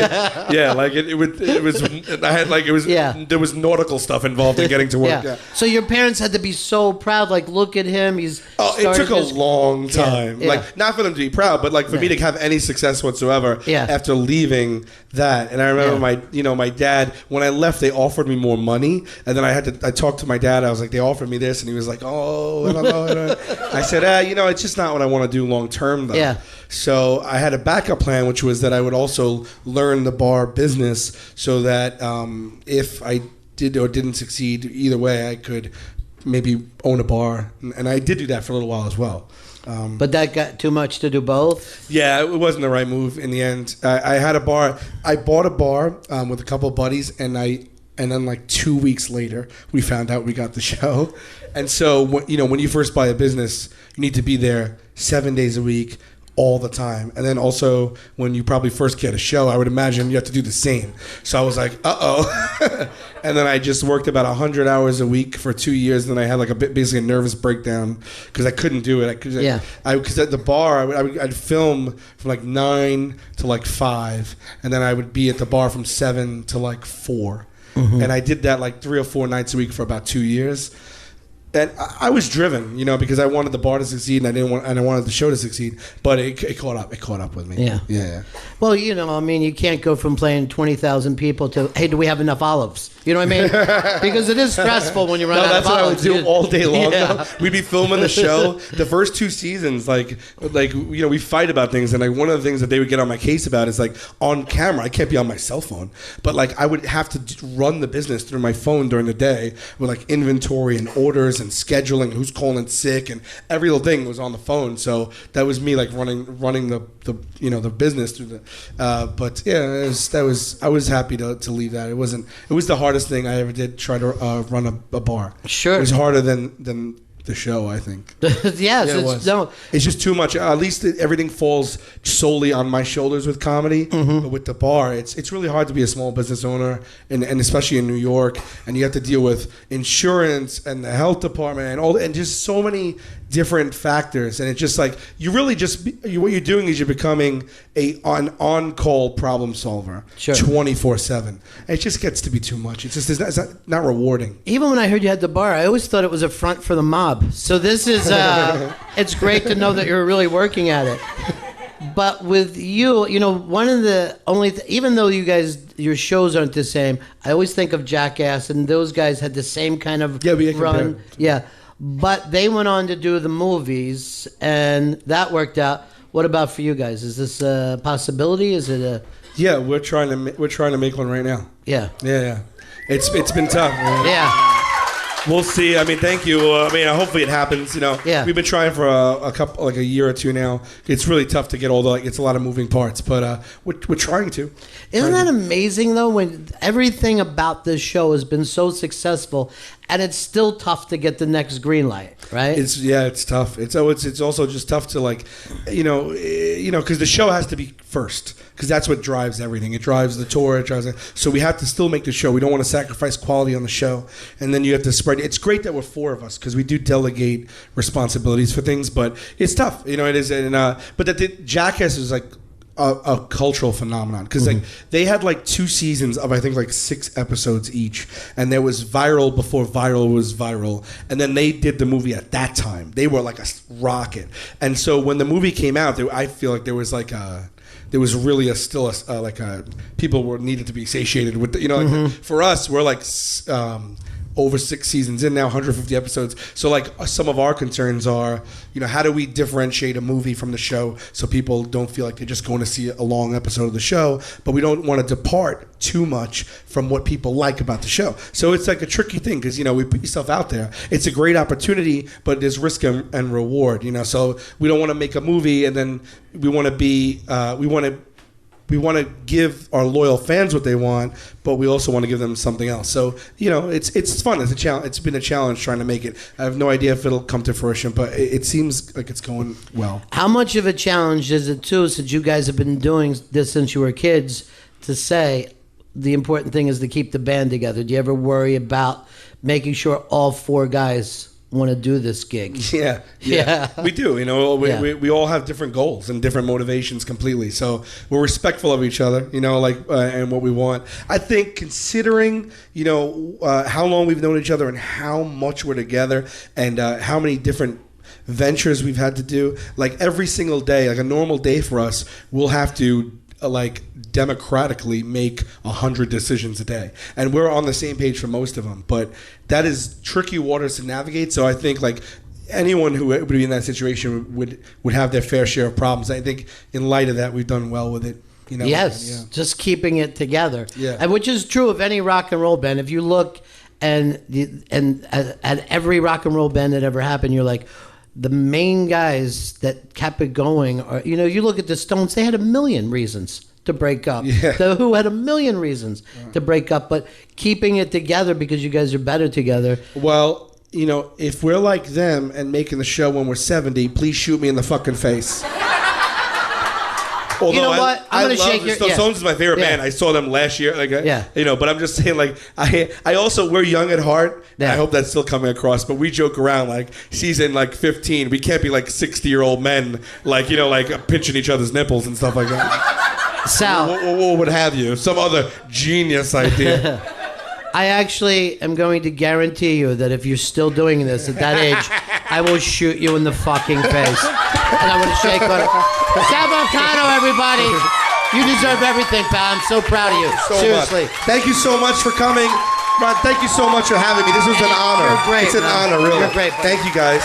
Yeah. Like it was. I had like it was. Yeah. There was nautical stuff involved in getting to work. Yeah. So your parents had to be so proud. Like, look at him. He's. It took a long time. Yeah. Like, not for them to be proud, but like for me to have any success whatsoever after leaving that. And I remember my dad, when I left, they offered me more money, and then I talked to my dad. I was like, they offered me this, and he was like, oh, I don't know. I said, it's just not what I want to do long term, though. Yeah. So I had a backup plan, which was that I would also learn the bar business so that if I did or didn't succeed either way, I could maybe own a bar. And I did do that for a little while as well. But that got too much to do both? Yeah, it wasn't the right move in the end. I had a bar. I bought a bar with a couple of buddies, and then like 2 weeks later, we found out we got the show. And so, when you first buy a business, you need to be there 7 days a week, all the time. And then also, when you probably first get a show, I would imagine you have to do the same. So I was like, uh-oh. And then I just worked about 100 hours a week for 2 years. And then I had like basically a nervous breakdown because I couldn't do it. Because at the bar, I'd film from like 9 to like 5. And then I would be at the bar from 7 to like 4. Mm-hmm. And I did that like 3 or 4 nights a week for about 2 years. And I was driven, because I wanted the bar to succeed, and I wanted the show to succeed. But it caught up. It caught up with me. Yeah. Well, you can't go from playing 20,000 people to, hey, do we have enough olives? You know what I mean? Because it is stressful when you run out of olives. That's what I would do all day long. Yeah. We'd be filming the show. The first 2 seasons, we fight about things, and one of the things that they would get on my case about is on camera. I can't be on my cell phone, but I would have to run the business through my phone during the day with inventory and orders and scheduling, who's calling sick, and every little thing was on the phone. So that was me running the business through the. But yeah, I was happy to leave that. It was the hardest thing I ever did. Try to run a bar. Sure, it was harder than the show, I think. Yes, it was. It's just too much. At least everything falls solely on my shoulders with comedy. Mm-hmm. But with the bar, it's really hard to be a small business owner, and especially in New York, and you have to deal with insurance and the health department and just so many different factors. And it's just you really what you're doing is you're becoming an on-call problem solver, sure, 24/7. It just gets to be too much. It's not rewarding. Even when I heard you had the bar, I always thought it was a front for the mob. So this is, it's great to know that you're really working at it. But with you, one of the only, even though you guys, your shows aren't the same, I always think of Jackass, and those guys had the same kind of run. Yeah. But they went on to do the movies, and that worked out. What about for you guys? Is this a possibility? Is it a... Yeah, we're trying to make one right now. Yeah. Yeah. It's been tough. Yeah. We'll see. I mean, thank you. Hopefully it happens. Yeah. We've been trying for a year or two now. It's really tough to get all the it's a lot of moving parts, but we're trying to. Isn't that amazing though? When everything about this show has been so successful, and it's still tough to get the next green light, right? It's tough. It's also just tough to because the show has to be first, because that's what drives everything. It drives the tour. So we have to still make the show. We don't want to sacrifice quality on the show, and then you have to spread. It's great that we're 4 of us because we do delegate responsibilities for things, but it's tough. It is. But that Jackass is a cultural phenomenon because they had 2 seasons of I think 6 episodes each, and there was viral before viral was viral, and then they did the movie at that time. They were like a rocket, and so when the movie came out, I feel like there was there was really people needed to be satiated with for us we're over 6 seasons in now, 150 episodes. So some of our concerns are, how do we differentiate a movie from the show so people don't feel like they're just going to see a long episode of the show, but we don't want to depart too much from what people like about the show. So it's a tricky thing because, we put yourself out there. It's a great opportunity, but there's risk and reward, So we don't want to make a movie and then we want to be, we want to give our loyal fans what they want, but we also want to give them something else. So, it's fun. It's a challenge. It's been a challenge trying to make it. I have no idea if it'll come to fruition, but it seems like it's going well. How much of a challenge is it, too, since you guys have been doing this since you were kids, to say the important thing is to keep the band together? Do you ever worry about making sure all 4 guys want to do this gig? Yeah. We do. We all have different goals and different motivations completely. So we're respectful of each other, and what we want. I think considering, how long we've known each other and how much we're together and how many different ventures we've had to do, every single day, a normal day for us, we'll have to democratically make 100 decisions a day, and we're on the same page for most of them, but that is tricky waters to navigate. So I think anyone who would be in that situation would have their fair share of problems. I think in light of that, we've done well with it. Yes, just keeping it together. Yeah, and which is true of any rock and roll band. If you look and at every rock and roll band that ever happened, you're like, the main guys that kept it going are, you look at the Stones, they had 1 million reasons to break up. Yeah. The Who had 1 million reasons to break up, but keeping it together because you guys are better together. Well, if we're like them and making the show when we're 70, please shoot me in the fucking face. Although you know what? I'm going to shake your... Stones is my favorite band. I saw them last year. But I'm just saying, I also, we're young at heart. Yeah. I hope that's still coming across. But we joke around, season 15. We can't be 60-year-old men, pinching each other's nipples and stuff like that. Sal. What would have you? Some other genius idea. I actually am going to guarantee you that if you're still doing this at that age, I will shoot you in the fucking face. And I'm going to shake on it. Sal Vulcano, everybody. You deserve everything, pal. I'm so proud of you. Seriously. Much. Thank you so much for coming. Ron, thank you so much for having me. This was an honor. You're great, It's an man. honor, really. You're great, buddy. Thank you, guys.